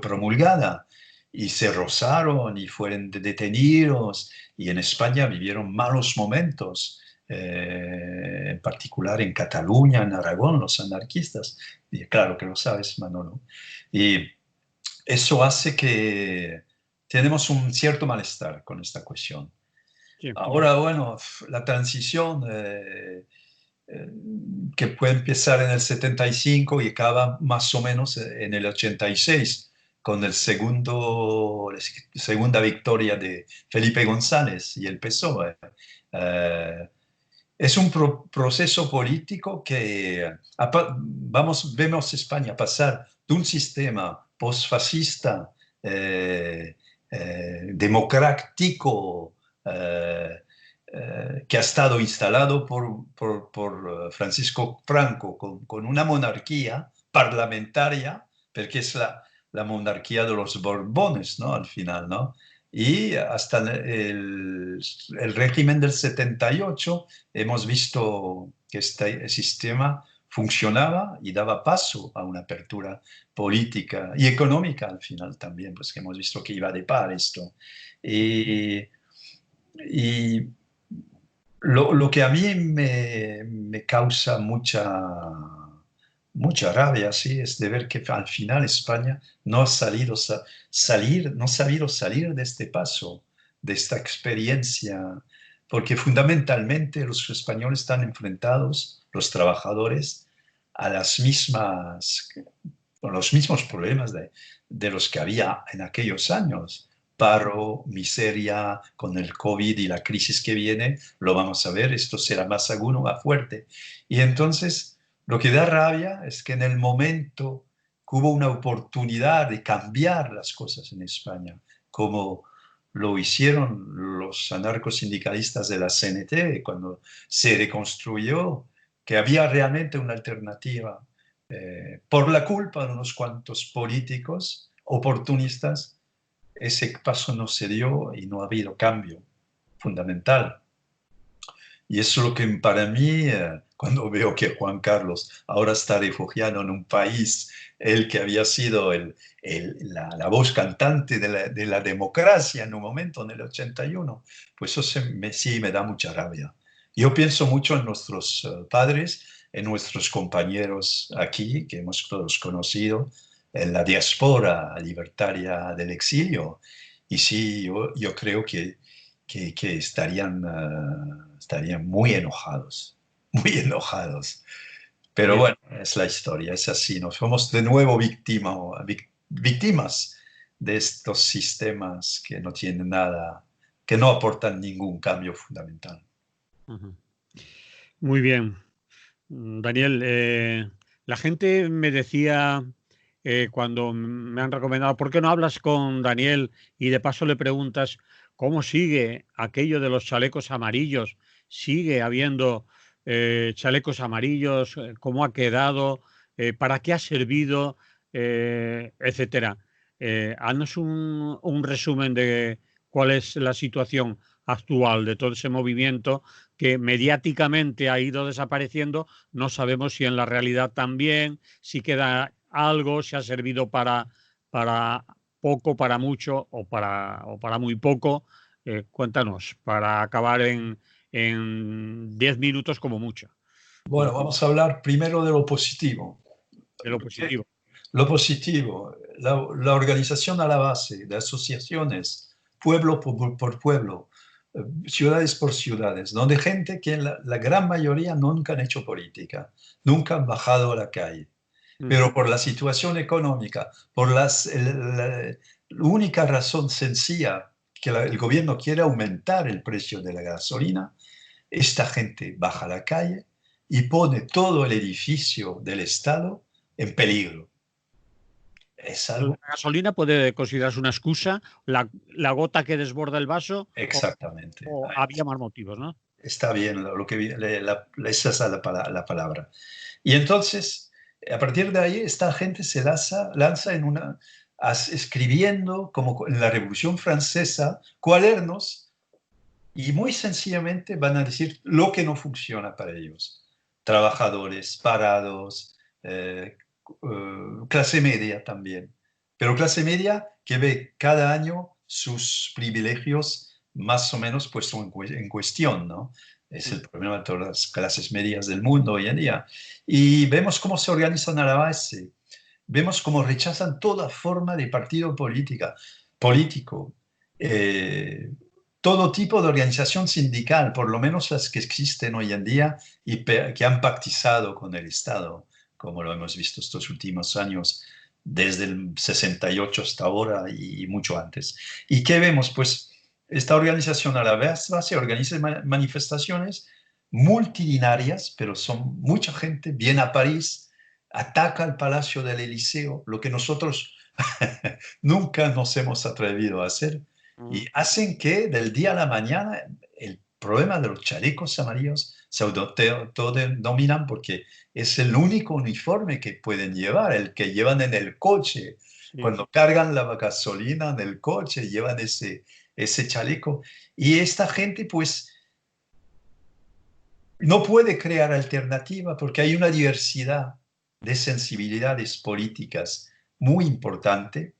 Speaker 1: promulgada y se rozaron y fueron detenidos y en España vivieron malos momentos, en particular en Cataluña, en Aragón, los anarquistas. Y claro que lo sabes, Manolo. Y eso hace que tenemos un cierto malestar con esta cuestión.
Speaker 2: sí.
Speaker 1: Ahora, bueno, la transición eh, que puede empezar en el 75 y acaba más o menos en el 86, con el segunda victoria de Felipe González y el PSOE. Es un proceso político que vemos España pasar de un sistema postfascista, democrático, que ha estado instalado por Francisco Franco con una monarquía parlamentaria, porque es la monarquía de los Borbones, ¿no? Al final, ¿no? Y hasta el régimen del 78 hemos visto que este sistema funcionaba y daba paso a una apertura política y económica al final también, pues que hemos visto que iba de par esto. Y lo que a mí me causa mucha rabia, sí, es de ver que al final España no ha no ha sabido salir de este paso, de esta experiencia, porque fundamentalmente los españoles están enfrentados, los trabajadores, a los mismos problemas de los que había en aquellos años. Paro, miseria, con el COVID y la crisis que viene, lo vamos a ver, esto será más agudo, más fuerte. Y entonces, lo que da rabia es que en el momento que hubo una oportunidad de cambiar las cosas en España, como lo hicieron los anarcosindicalistas de la CNT cuando se reconstruyó, que había realmente una alternativa, por la culpa de unos cuantos políticos oportunistas, ese paso no se dio y no ha habido cambio fundamental. Y eso es lo que para mí, cuando veo que Juan Carlos ahora está refugiado en un país, él que había sido la voz cantante de la democracia en un momento, en el 81, pues eso sí me da mucha rabia. Yo pienso mucho en nuestros padres, en nuestros compañeros aquí, que hemos todos conocido, en la diáspora libertaria del exilio. Y sí, yo creo que estarían muy enojados, muy enojados. Pero
Speaker 2: Bien.
Speaker 1: bueno, es la historia, es así. Nos somos de nuevo víctimas de estos sistemas que no tienen nada, que no aportan ningún cambio fundamental.
Speaker 2: Ujú. Muy bien. Daniel, la gente me decía cuando me han recomendado, ¿por qué no hablas con Daniel y de paso le preguntas cómo sigue aquello de los chalecos amarillos? ¿Sigue habiendo chalecos amarillos? ¿Cómo ha quedado? ¿Para qué ha servido? Etcétera. Haznos un resumen de cuál es la situación actual de todo ese movimiento que mediáticamente ha ido desapareciendo. No sabemos si en la realidad también, si queda algo, si ha servido para poco, para mucho o para muy poco. Cuéntanos, para acabar en 10 minutos como mucho.
Speaker 1: Bueno, vamos a hablar primero de lo positivo.
Speaker 2: De lo positivo.
Speaker 1: Lo positivo, la organización a la base de asociaciones, pueblo por pueblo, ciudades por ciudades, donde gente que la gran mayoría nunca han hecho política, nunca han bajado a la calle, pero por la situación económica, por la única razón sencilla que el gobierno quiere aumentar el precio de la gasolina, esta gente baja a la calle y pone todo el edificio del Estado en peligro. Es
Speaker 2: La
Speaker 1: algo
Speaker 2: gasolina puede considerarse una excusa, la gota que desborda el vaso,
Speaker 1: exactamente.
Speaker 2: o había más motivos, ¿no?
Speaker 1: Está bien esa es la palabra. Y entonces, a partir de ahí, esta gente se lanza escribiendo, como en la Revolución Francesa, cuadernos y muy sencillamente van a decir lo que no funciona para ellos. Trabajadores, parados, clase media también. Pero clase media que ve cada año sus privilegios más o menos puestos en cuestión, ¿no? Es el problema de todas las clases medias del mundo hoy en día. Y vemos cómo se organizan a la base. Vemos cómo rechazan toda forma de partido político. Eh, Todo tipo de organización sindical, por lo menos las que existen hoy en día y que han pactizado con el Estado, como lo hemos visto estos últimos años, desde el 68 hasta ahora y mucho antes. ¿Y qué vemos? Pues esta organización a la vez se organiza manifestaciones multitudinarias, pero son mucha gente, viene a París, ataca el Palacio del Eliseo, lo que nosotros nunca nos hemos atrevido a hacer, y hacen que del día a la mañana el problema de los chalecos amarillos se autodenominan porque es el único uniforme que pueden llevar, el que llevan en el coche.
Speaker 2: Sí.
Speaker 1: Cuando cargan la gasolina en el coche, llevan ese chaleco. Y esta gente, pues, no puede crear alternativa porque hay una diversidad de sensibilidades políticas muy importante,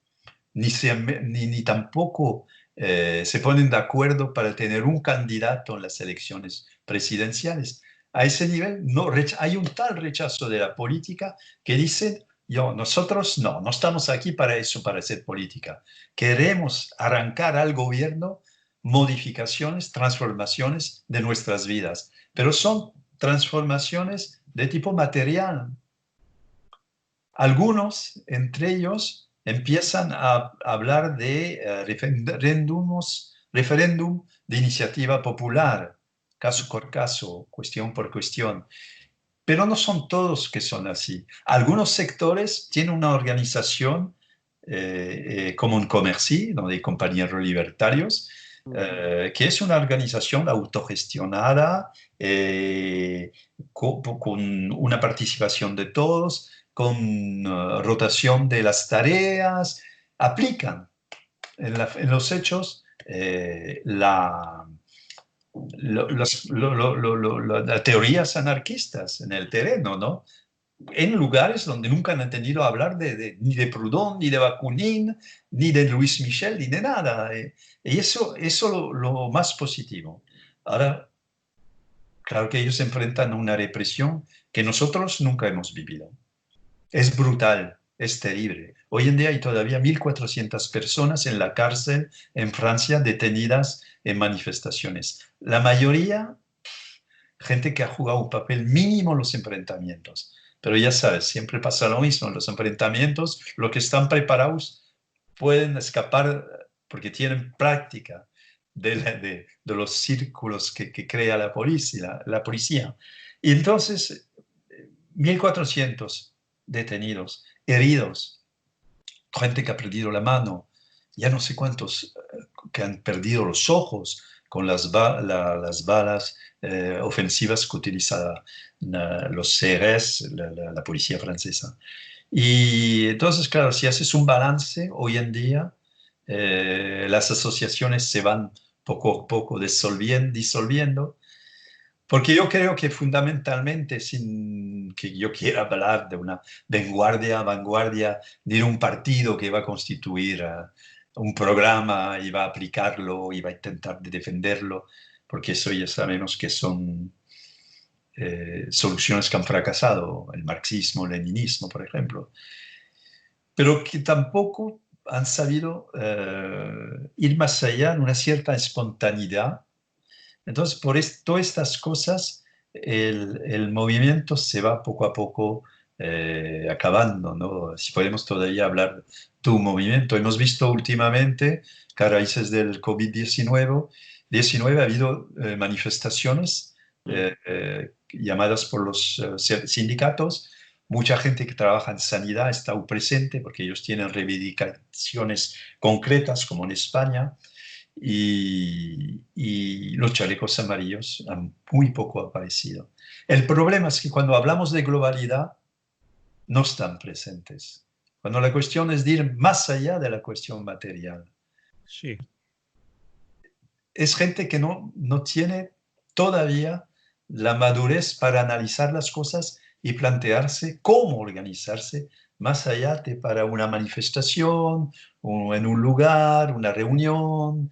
Speaker 1: ni tampoco se ponen de acuerdo para tener un candidato en las elecciones presidenciales. A ese nivel no, hay un tal rechazo de la política que dicen, nosotros no estamos aquí para eso, para hacer política. Queremos arrancar al gobierno modificaciones, transformaciones de nuestras vidas, pero son transformaciones de tipo material. Algunos, entre ellos, empiezan a hablar de referéndum de iniciativa popular, caso por caso, cuestión por cuestión. Pero no son todos que son así. Algunos sectores tienen una organización como un Comerci, ¿no? De compañeros libertarios, que es una organización autogestionada, con una participación de todos, con rotación de las tareas, aplican en los hechos las teorías anarquistas en el terreno, ¿no? En lugares donde nunca han entendido hablar ni de Proudhon, ni de Bakunin, ni de Luis Michel, ni de nada. Y eso lo más positivo. Ahora, claro que ellos se enfrentan a una represión que nosotros nunca hemos vivido. Es brutal, es terrible. Hoy en día hay todavía 1.400 personas en la cárcel en Francia detenidas en manifestaciones. La mayoría, gente que ha jugado un papel mínimo en los enfrentamientos. Pero ya sabes, siempre pasa lo mismo en los enfrentamientos. Los que están preparados pueden escapar porque tienen práctica de los círculos que crea la policía. Y entonces, 1.400 detenidos, heridos, gente que ha perdido la mano, ya no sé cuántos que han perdido los ojos con las balas ofensivas que utiliza los CRS, la policía francesa. Y entonces, claro, si haces un balance hoy en día, las asociaciones se van poco a poco disolviendo, porque yo creo que fundamentalmente, sin que yo quiera hablar de una vanguardia, de un partido que va a constituir un programa y va a aplicarlo y va a intentar de defenderlo, porque eso ya sabemos que son soluciones que han fracasado, el marxismo, el leninismo, por ejemplo, pero que tampoco han sabido ir más allá en una cierta espontaneidad. Entonces, por todas estas cosas, el movimiento se va poco a poco acabando, ¿no? Si podemos todavía hablar de un movimiento. Hemos visto últimamente que a raíces del COVID-19 ha habido manifestaciones llamadas por los sindicatos. Mucha gente que trabaja en sanidad ha estado presente porque ellos tienen reivindicaciones concretas, como en España. Y los chalecos amarillos han muy poco aparecido. El problema es que cuando hablamos de globalidad, no están presentes. Cuando la cuestión es de ir más allá de la cuestión material.
Speaker 2: Sí.
Speaker 1: Es gente que no tiene todavía la madurez para analizar las cosas y plantearse cómo organizarse más allá de para una manifestación, o en un lugar, una reunión.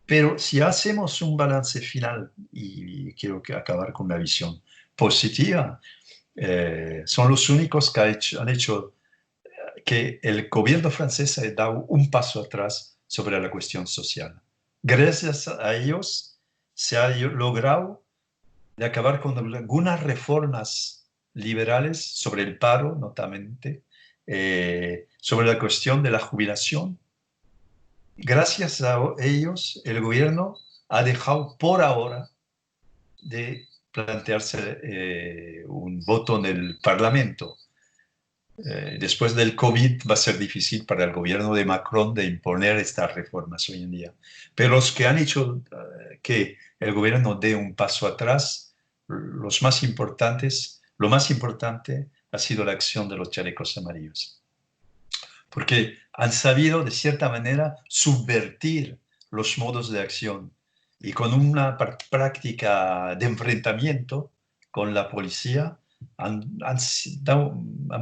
Speaker 1: Pero si hacemos un balance final, y quiero acabar con una visión positiva, son los únicos que han hecho que el gobierno francés haya dado un paso atrás sobre la cuestión social. Gracias a ellos se ha logrado de acabar con algunas reformas liberales sobre el paro, notamente, sobre la cuestión de la jubilación. Gracias a ellos, el gobierno ha dejado por ahora de plantearse un voto en el Parlamento. Después del COVID va a ser difícil para el gobierno de Macron de imponer estas reformas hoy en día. Pero los que han hecho que el gobierno dé un paso atrás, lo más importante ha sido la acción de los chalecos amarillos. Porque han sabido, de cierta manera, subvertir los modos de acción y con una práctica de enfrentamiento con la policía han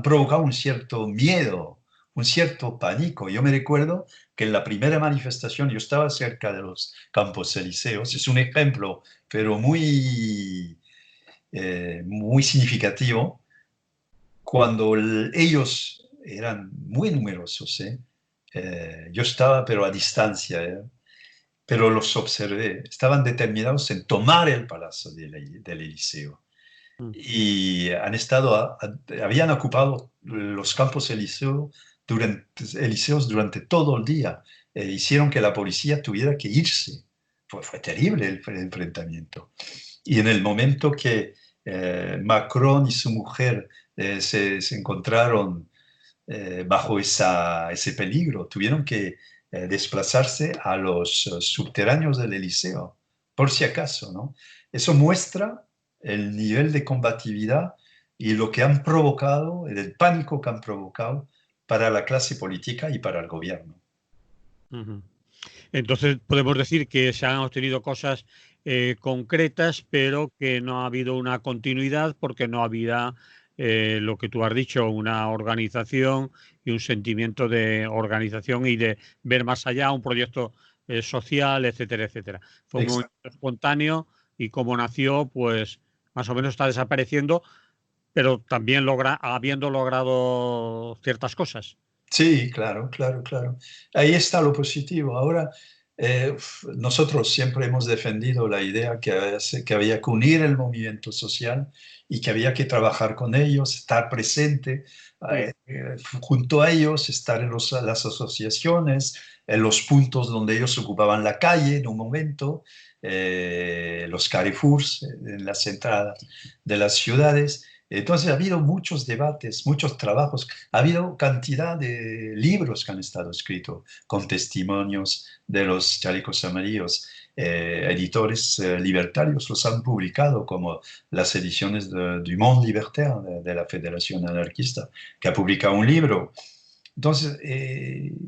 Speaker 1: provocado un cierto miedo, un cierto pánico. Yo me recuerdo que en la primera manifestación, yo estaba cerca de los Campos Elíseos, es un ejemplo, pero muy significativo, cuando ellos eran muy numerosos, yo estaba pero a distancia, pero los observé, estaban determinados en tomar el Palacio del Eliseo y habían ocupado los Campos Elíseos durante todo el día. Hicieron que la policía tuviera que irse. Fue terrible el enfrentamiento. Y en el momento que Macron y su mujer se encontraron bajo ese peligro, tuvieron que desplazarse a los subterráneos del Eliseo, por si acaso, ¿no? Eso muestra el nivel de combatividad y lo que han provocado, el pánico que han provocado para la clase política y para el gobierno.
Speaker 2: Entonces podemos decir que se han obtenido cosas concretas, pero que no ha habido una continuidad porque no había lo que tú has dicho, una organización y un sentimiento de organización y de ver más allá, un proyecto social, etcétera, etcétera. Fue un movimiento espontáneo y como nació, pues más o menos está desapareciendo, pero también habiendo logrado ciertas cosas.
Speaker 1: Sí, claro, claro, claro. Ahí está lo positivo. Ahora, nosotros siempre hemos defendido la idea que había que unir el movimiento social y que había que trabajar con ellos, estar presente junto a ellos, estar en las asociaciones, en los puntos donde ellos ocupaban la calle en un momento, los carrefours, en las entradas de las ciudades. Entonces ha habido muchos debates, muchos trabajos, ha habido cantidad de libros que han estado escritos con testimonios de los chalecos amarillos. Editores libertarios los han publicado, como las ediciones du Monde Libertaire, de la Federación Anarquista, que ha publicado un libro. Entonces,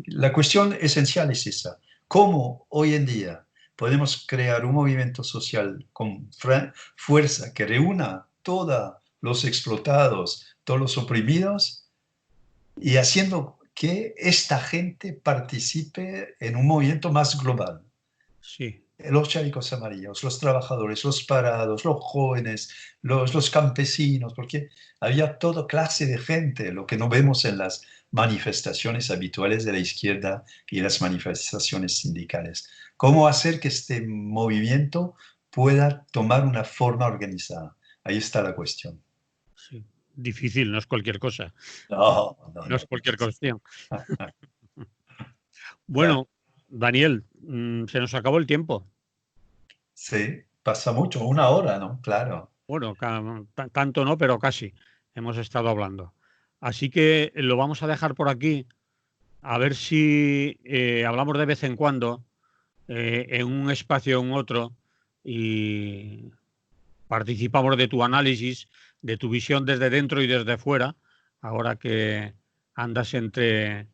Speaker 1: la cuestión esencial es esa. ¿Cómo hoy en día podemos crear un movimiento social con fuerza que reúna todos los explotados, todos los oprimidos, y haciendo que esta gente participe en un movimiento más global?
Speaker 2: Sí.
Speaker 1: Los chalecos amarillos, los trabajadores, los parados, los jóvenes, los campesinos, porque había toda clase de gente, lo que no vemos en las manifestaciones habituales de la izquierda y las manifestaciones sindicales. ¿Cómo hacer que este movimiento pueda tomar una forma organizada? Ahí está la cuestión.
Speaker 2: Sí. Difícil, no es cualquier cosa.
Speaker 1: No, no,
Speaker 2: No
Speaker 1: no.
Speaker 2: es cualquier cuestión.
Speaker 1: Claro.
Speaker 2: Bueno, Daniel, se nos acabó el tiempo.
Speaker 1: Sí, pasa mucho, una hora, ¿no? Claro.
Speaker 2: Bueno, tanto no, pero casi hemos estado hablando. Así que lo vamos a dejar por aquí, a ver si hablamos de vez en cuando, en un espacio o en otro, y participamos de tu análisis, de tu visión desde dentro y desde fuera, ahora que andas entre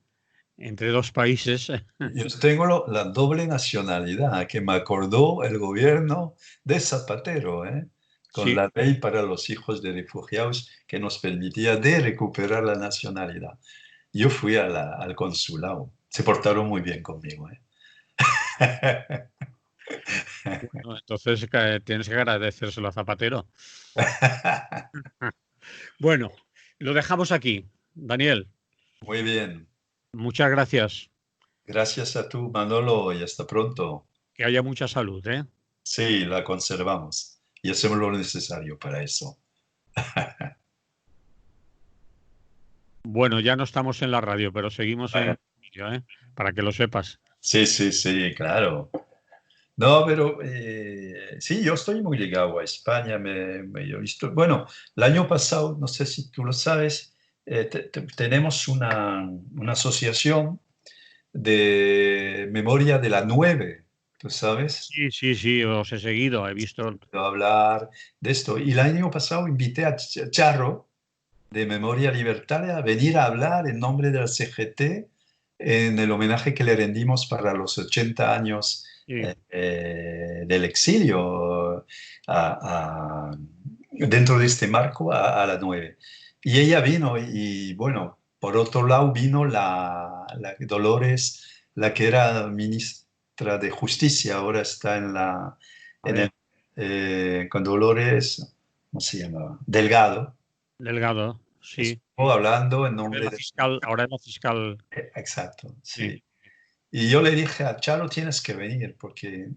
Speaker 2: dos países.
Speaker 1: Yo tengo la doble nacionalidad que me acordó el gobierno de Zapatero, con
Speaker 2: Sí,
Speaker 1: la ley para los hijos de refugiados que nos permitía de recuperar la nacionalidad. Yo fui al consulado. Se portaron muy bien conmigo.
Speaker 2: bueno, entonces tienes que agradecérselo a Zapatero. Bueno, lo dejamos aquí. Daniel,
Speaker 1: Muy bien.
Speaker 2: muchas gracias.
Speaker 1: Gracias a tú, Manolo, y hasta pronto.
Speaker 2: Que haya mucha salud, ¿eh?
Speaker 1: Sí, la conservamos y hacemos lo necesario para eso.
Speaker 2: Bueno, ya no estamos en la radio, pero seguimos
Speaker 1: Bueno,
Speaker 2: en vídeo, ¿eh? Para que lo sepas.
Speaker 1: sí, sí, sí, claro. No, pero sí, yo estoy muy ligado a España. Yo he visto, bueno, el año pasado, no sé si tú lo sabes, tenemos una asociación de memoria de la 9, ¿tú sabes?
Speaker 2: Sí, sí, sí, os he seguido, he visto.
Speaker 1: De hablar de esto. Y el año pasado invité a Charro de Memoria Libertaria a venir a hablar en nombre del CGT en el homenaje que le rendimos para los 80 años
Speaker 2: Sí,
Speaker 1: del exilio dentro de este marco a la 9. Y ella vino y, bueno, por otro lado vino la Dolores, la que era ministra de Justicia, ahora está
Speaker 2: a
Speaker 1: en el,
Speaker 2: ver,
Speaker 1: con Dolores, ¿cómo se llamaba? Delgado.
Speaker 2: Delgado, sí.
Speaker 1: Estuvo hablando en
Speaker 2: Ahora es
Speaker 1: nombre
Speaker 2: la
Speaker 1: de...
Speaker 2: fiscal, ahora es la fiscal.
Speaker 1: Exacto,
Speaker 2: Sí,
Speaker 1: sí. Y yo le dije a Charo, tienes que venir porque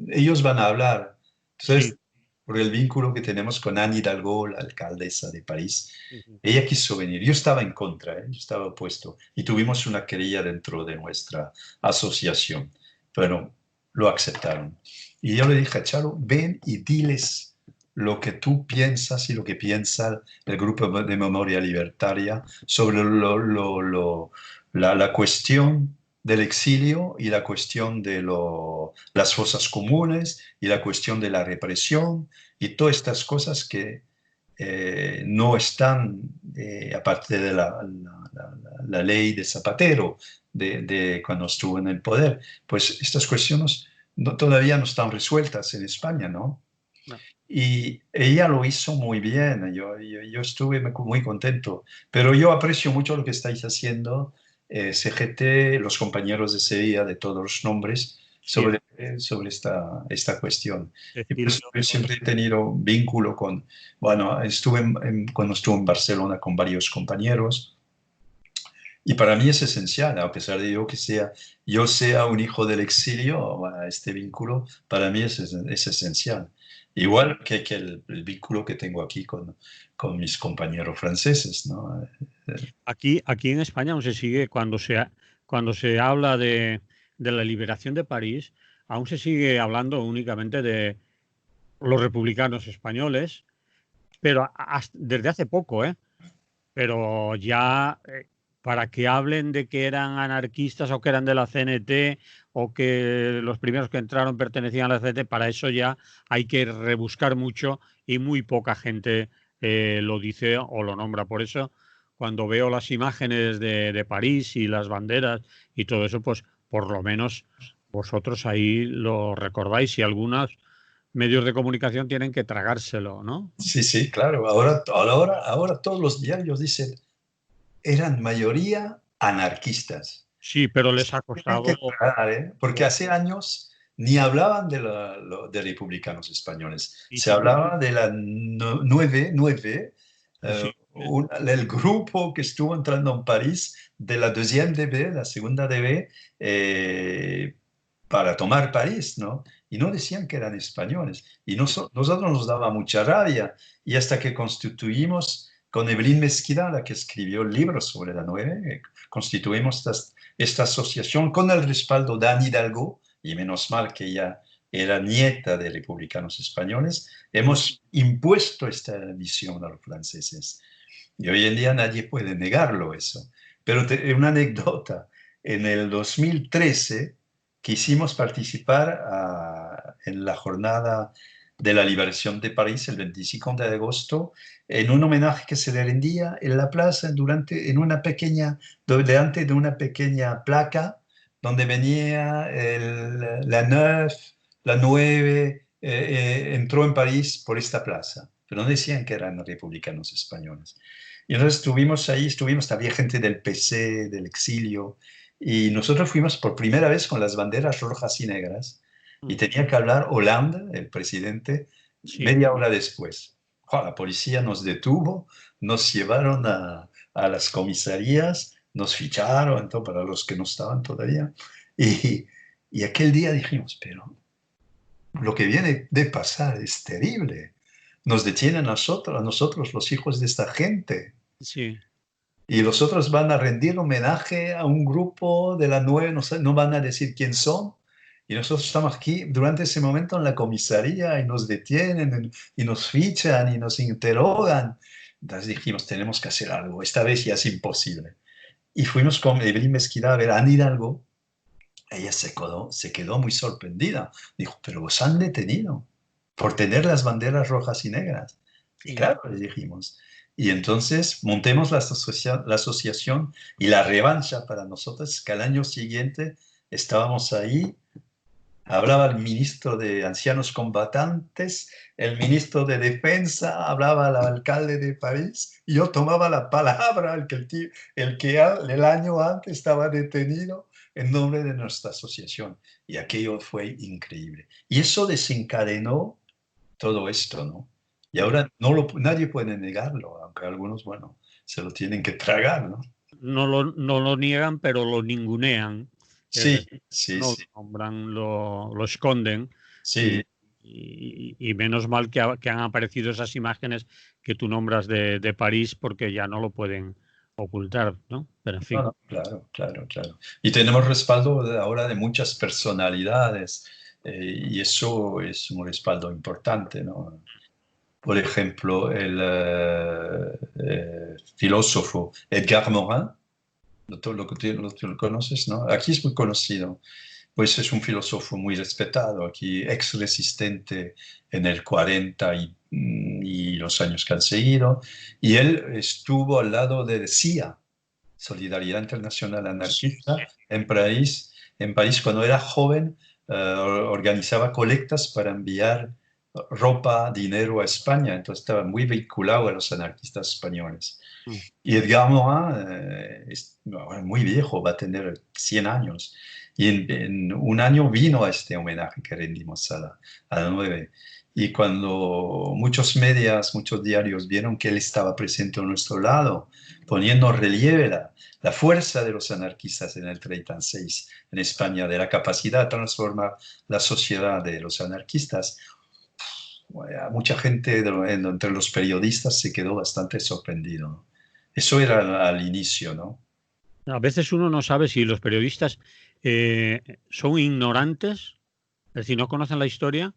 Speaker 1: ellos van a hablar.
Speaker 2: sí.
Speaker 1: Entonces, por el vínculo que tenemos con Anne Hidalgo, la alcaldesa de París,
Speaker 2: Ujú.
Speaker 1: ella quiso venir. Yo estaba en contra, ¿eh? Yo estaba opuesto. Y tuvimos una querella dentro de nuestra asociación, pero lo aceptaron. Y yo le dije a Charo, ven y diles lo que tú piensas y lo que piensa el Grupo de Memoria Libertaria sobre la cuestión del exilio y la cuestión de las fosas comunes y la cuestión de la represión y todas estas cosas que no están, aparte de la ley de Zapatero, de cuando estuvo en el poder, pues estas cuestiones todavía no están resueltas en España, ¿no?
Speaker 2: No.
Speaker 1: Y ella lo hizo muy bien, yo estuve muy contento, pero yo aprecio mucho lo que estáis haciendo, CGT, los compañeros de Sevilla, de todos los nombres,
Speaker 2: Sí,
Speaker 1: sobre esta cuestión. Y pues,
Speaker 2: decirlo.
Speaker 1: yo siempre he tenido vínculo con, bueno, cuando estuve en Barcelona con varios compañeros, y para mí es esencial, a pesar de yo sea un hijo del exilio, bueno, este vínculo para mí es esencial. Igual que el vínculo que tengo aquí con mis compañeros franceses, ¿no?
Speaker 2: Aquí en España aún se sigue, cuando se habla de la liberación de París, aún se sigue hablando únicamente de los republicanos españoles, pero desde hace poco, ¿eh? Pero ya para que hablen de que eran anarquistas o que eran de la CNT o que los primeros que entraron pertenecían a la CNT, para eso ya hay que rebuscar mucho y muy poca gente lo dice o lo nombra. Por eso, cuando veo las imágenes de París y las banderas y todo eso, pues por lo menos vosotros ahí lo recordáis y algunos medios de comunicación tienen que tragárselo, ¿no?
Speaker 1: Sí, sí, claro. Ahora todos los diarios dicen, eran mayoría anarquistas.
Speaker 2: Sí, pero les ha
Speaker 1: Tienen que
Speaker 2: costado.
Speaker 1: parar, ¿eh? Porque hace años ni hablaban de republicanos españoles.
Speaker 2: Sí,
Speaker 1: Se
Speaker 2: sí,
Speaker 1: hablaba de la 9,
Speaker 2: sí,
Speaker 1: el grupo que estuvo entrando en París de la deuxième DB, la segunda DB, para tomar París, ¿no? Y no decían que eran españoles. Y nosotros nos daba mucha rabia. Y hasta que constituimos con Evelyn Mezquida, la que escribió el libro sobre la 9, constituimos esta asociación con el respaldo de Anne Hidalgo, y menos mal que ella era nieta de republicanos españoles, hemos impuesto esta visión a los franceses. Y hoy en día nadie puede negarlo eso. Pero una anécdota, en el 2013 quisimos participar en la jornada de la liberación de París, el 25 de agosto, en un homenaje que se le rendía en la plaza delante de una pequeña placa donde venía la 9 entró en París por esta plaza, pero no decían que eran republicanos españoles. Y entonces había gente del PC, del exilio, y nosotros fuimos por primera vez con las banderas rojas y negras, y
Speaker 2: mm,
Speaker 1: tenía que hablar Hollande, el presidente,
Speaker 2: sí.
Speaker 1: media hora después. La policía nos detuvo, nos llevaron a las comisarías, nos ficharon, entonces, para los que no estaban todavía. Y aquel día dijimos, pero lo que viene de pasar es terrible. Nos detienen a nosotros los hijos de esta gente.
Speaker 2: Sí.
Speaker 1: Y los otros van a rendir homenaje a un grupo de la nueve, no sé, no van a decir quién son. Y nosotros estamos aquí durante ese momento en la comisaría y nos detienen y nos fichan y nos interrogan. Entonces dijimos, tenemos que hacer algo. Esta vez ya es imposible. Y fuimos con Evelyn Mezquida a ver a Anne Hidalgo. Ella se quedó muy sorprendida. Dijo, pero os han detenido por tener las banderas rojas y negras. Y
Speaker 2: Mm.
Speaker 1: claro, le dijimos. Y entonces montemos la asociación y la revancha para nosotros, es que al año siguiente estábamos ahí, hablaba el ministro de Ancianos Combatantes, el ministro de Defensa, hablaba el alcalde de París, y yo tomaba la palabra, el año antes estaba detenido en nombre de nuestra asociación. Y aquello fue increíble. Y eso desencadenó todo esto, ¿no? Y
Speaker 2: Mm.
Speaker 1: ahora nadie puede negarlo, aunque algunos, bueno, se lo tienen que tragar, ¿no?
Speaker 2: No lo niegan, pero lo ningunean. Es
Speaker 1: Sí,
Speaker 2: decir,
Speaker 1: sí,
Speaker 2: no lo
Speaker 1: sí,
Speaker 2: nombran, lo esconden.
Speaker 1: sí.
Speaker 2: Y menos mal que han aparecido esas imágenes que tú nombras de París, porque ya no lo pueden ocultar, ¿no? Pero en
Speaker 1: No,
Speaker 2: fin.
Speaker 1: no, claro, claro, claro. Y tenemos respaldo ahora de muchas personalidades, y eso es un respaldo importante, ¿no? Por ejemplo, el filósofo Edgar Morin, tú lo conoces, ¿no? Aquí es muy conocido. Pues es un filósofo muy respetado aquí, ex resistente en el 40 y los años que han seguido. Y él estuvo al lado de CIA, Solidaridad Internacional Anarquista, en París cuando era joven, organizaba colectas para enviar ropa, dinero a España, entonces estaba muy vinculado a los anarquistas españoles.
Speaker 2: Mm.
Speaker 1: Y Edgar Morin es muy viejo, va a tener 100 años. Y en un año vino a este homenaje que rendimos a la 9. Y cuando muchos medios, muchos diarios vieron que él estaba presente a nuestro lado, poniendo en relieve la fuerza de los anarquistas en el 36 en España, de la capacidad de transformar la sociedad de los anarquistas, bueno, mucha gente entre los periodistas se quedó bastante sorprendido, ¿no? Eso era al inicio, ¿no?
Speaker 2: A veces uno no sabe si los periodistas son ignorantes, es decir, no conocen la historia,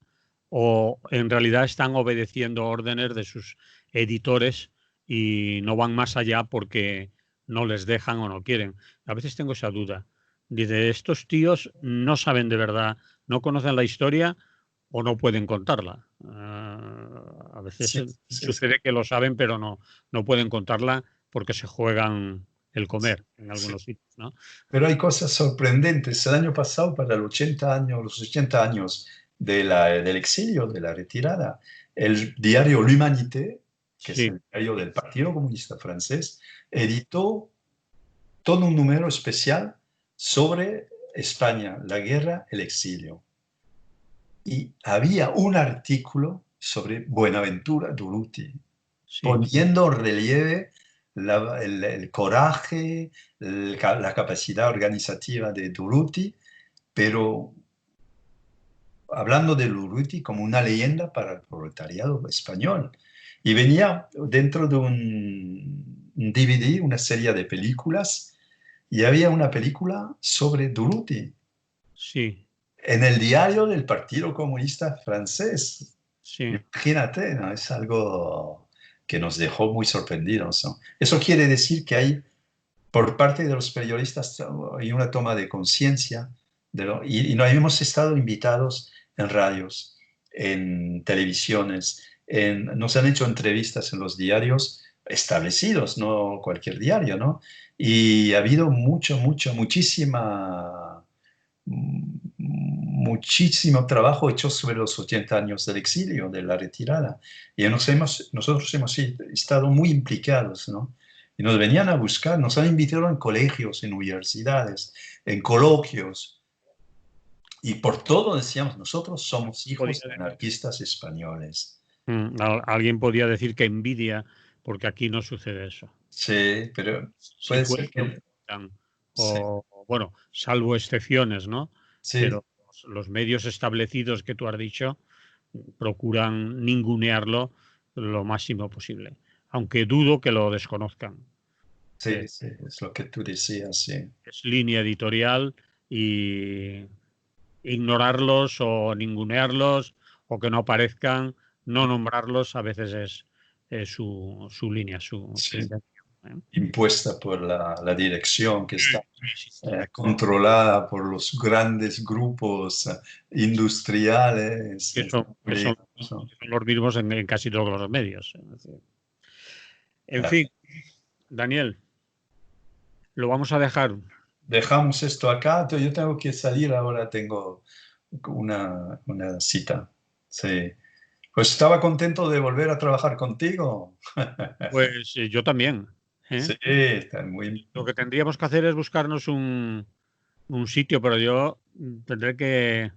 Speaker 2: o en realidad están obedeciendo órdenes de sus editores y no van más allá porque no les dejan o no quieren. A veces tengo esa duda. Dice, estos tíos no saben de verdad, no conocen la historia o no pueden contarla. A veces
Speaker 1: Sí, sí, sí,
Speaker 2: sucede que lo saben, pero no pueden contarla porque se juegan el
Speaker 1: sí,
Speaker 2: comer en
Speaker 1: sí.
Speaker 2: algunos sitios, ¿no?
Speaker 1: Pero hay cosas sorprendentes. El año pasado, para los 80 años del exilio, de la retirada, el diario L'Humanité, que es
Speaker 2: Sí,
Speaker 1: el diario del Partido Comunista Francés, editó todo un número especial sobre España, la guerra, el exilio. Y había un artículo sobre Buenaventura Durruti,
Speaker 2: sí.
Speaker 1: poniendo en relieve el coraje, la capacidad organizativa de Durruti, pero hablando de Durruti como una leyenda para el proletariado español. Y venía dentro de un DVD, una serie de películas, y había una película sobre Durruti
Speaker 2: Sí,
Speaker 1: en el diario del Partido Comunista Francés.
Speaker 2: sí.
Speaker 1: Imagínate, ¿no? Es algo que nos dejó muy sorprendidos, ¿no? Eso quiere decir que hay, por parte de los periodistas, hay una toma de conciencia y no hemos estado invitados en radios, en televisiones, nos han hecho entrevistas en los diarios establecidos, no cualquier diario, ¿no? Y ha habido muchísimo trabajo hecho sobre los 80 años del exilio, de la retirada. Y nosotros hemos estado muy implicados, ¿no? Y nos venían a buscar, nos han invitado en colegios, en universidades, en coloquios. Y por todo decíamos, nosotros somos hijos de anarquistas españoles.
Speaker 2: Alguien podía decir que envidia, porque aquí no sucede eso.
Speaker 1: Sí, pero
Speaker 2: Si
Speaker 1: puede
Speaker 2: fuera
Speaker 1: ser
Speaker 2: lo
Speaker 1: que...
Speaker 2: publican,
Speaker 1: Sí,
Speaker 2: bueno, salvo excepciones, ¿no?
Speaker 1: sí,
Speaker 2: Pero los medios establecidos que tú has dicho procuran ningunearlo lo máximo posible, aunque dudo que lo desconozcan.
Speaker 1: Sí, sí, es lo que tú decías, sí.
Speaker 2: es línea editorial y ignorarlos o ningunearlos o que no aparezcan, no nombrarlos, a veces es su línea, su
Speaker 1: Sí.
Speaker 2: intención. ¿Eh?
Speaker 1: Impuesta por la dirección que está
Speaker 2: Sí, sí.
Speaker 1: controlada por los grandes grupos industriales.
Speaker 2: Que son los mismos en casi todos los medios. En fin, Daniel, lo vamos a dejar.
Speaker 1: Dejamos esto acá. Yo tengo que salir ahora, tengo una cita. Sí. Pues estaba contento de volver a trabajar contigo.
Speaker 2: Pues yo también. ¿Eh?
Speaker 1: Sí, está muy...
Speaker 2: Lo que tendríamos que hacer es buscarnos un sitio, pero yo tendré que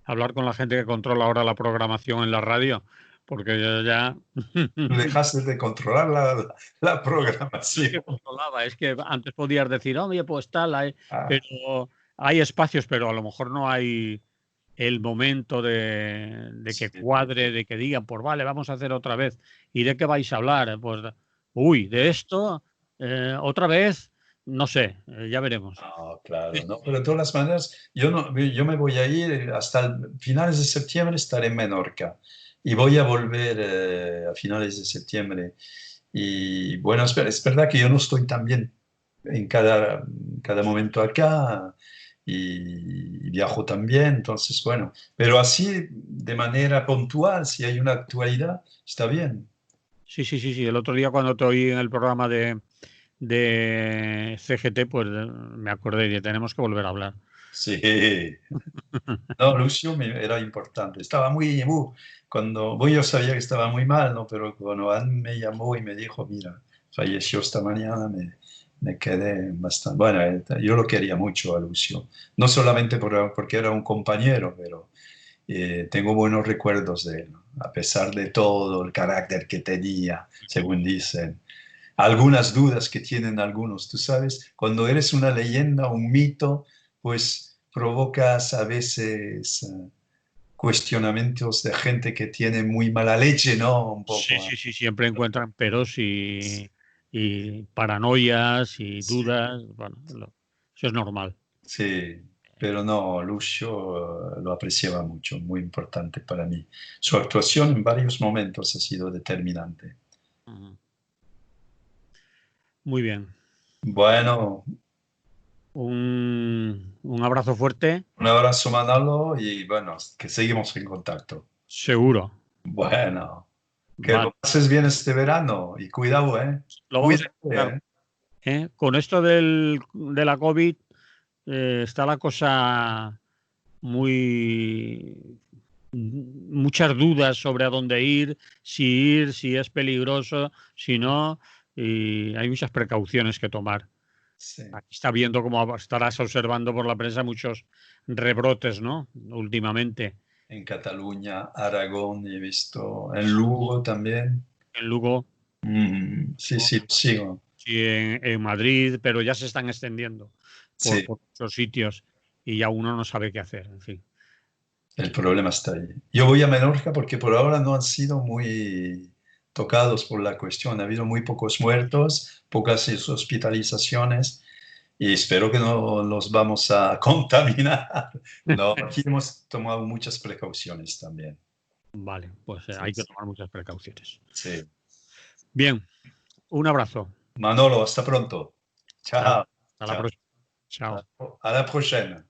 Speaker 2: hablar con la gente que controla ahora la programación en la radio, porque yo ya
Speaker 1: Dejaste de controlar la
Speaker 2: no es que
Speaker 1: programación.
Speaker 2: controlaba, es que antes podías decir, oye, pues tal,
Speaker 1: Ah,
Speaker 2: pero hay espacios, pero a lo mejor no hay el momento de que
Speaker 1: sí.
Speaker 2: cuadre, de que digan, pues vale, vamos a hacer otra vez. ¿Y de qué vais a hablar? Pues, uy, de esto, otra vez, no sé, ya veremos.
Speaker 1: Ah, claro, no, pero de todas maneras, yo me voy a ir hasta finales de septiembre, estaré en Menorca y voy a volver a finales de septiembre. Y bueno, es verdad que yo no estoy tan bien en cada momento acá y viajo también, entonces bueno, pero así de manera puntual, si hay una actualidad, está bien.
Speaker 2: Sí, sí, sí, sí. El otro día cuando te oí en el programa de CGT, pues me acordé de tenemos que volver a hablar.
Speaker 1: Sí. No, Lucio era importante. Estaba cuando yo sabía que estaba muy mal, ¿no? Pero cuando Anne me llamó y me dijo, mira, falleció esta mañana, me quedé bastante... Bueno, yo lo quería mucho a Lucio. No solamente porque era un compañero, pero tengo buenos recuerdos de él, ¿no? A pesar de todo el carácter que tenía, según dicen. Algunas dudas que tienen algunos, tú sabes, cuando eres una leyenda, un mito, pues provocas a veces cuestionamientos de gente que tiene muy mala leche, ¿no? Un
Speaker 2: Sí,
Speaker 1: poco.
Speaker 2: sí, sí, siempre encuentran peros y paranoias y
Speaker 1: Sí,
Speaker 2: dudas. Bueno, eso es normal.
Speaker 1: sí, pero no, Lucio lo apreciaba mucho, muy importante para mí. Su actuación en varios momentos ha sido determinante.
Speaker 2: Ujú. Muy bien.
Speaker 1: Bueno,
Speaker 2: Un abrazo fuerte,
Speaker 1: un abrazo, Manolo, y bueno, que seguimos en contacto.
Speaker 2: seguro.
Speaker 1: Bueno, que
Speaker 2: Vale.
Speaker 1: lo pases bien este verano y cuidado, ¿eh?
Speaker 2: Lo vamos a
Speaker 1: Cuídate,
Speaker 2: intentar.
Speaker 1: ¿eh?
Speaker 2: Con esto de la COVID está la cosa muy... muchas dudas sobre a dónde ir, si es peligroso, si no, y hay muchas precauciones que tomar.
Speaker 1: Sí.
Speaker 2: Aquí está viendo, como estarás observando por la prensa, muchos rebrotes, ¿no? Últimamente.
Speaker 1: En Cataluña, Aragón, he visto, en Lugo también.
Speaker 2: En Lugo,
Speaker 1: Sí, sí, sigo.
Speaker 2: sí, en Madrid, pero ya se están extendiendo
Speaker 1: Sí,
Speaker 2: por muchos sitios y ya uno no sabe qué hacer, en fin.
Speaker 1: el problema está ahí. Yo voy a Menorca porque por ahora no han sido muy tocados por la cuestión. Ha habido muy pocos muertos, pocas hospitalizaciones y espero que no los vamos a contaminar. No, aquí hemos tomado muchas precauciones también.
Speaker 2: Vale, pues
Speaker 1: Sí,
Speaker 2: hay que
Speaker 1: sí.
Speaker 2: tomar muchas precauciones.
Speaker 1: Sí.
Speaker 2: Bien, un abrazo.
Speaker 1: Manolo, hasta pronto.
Speaker 2: Chao.
Speaker 1: Chao.
Speaker 2: Hasta la
Speaker 1: Chao.
Speaker 2: próxima. Chao.
Speaker 1: À la prochaine.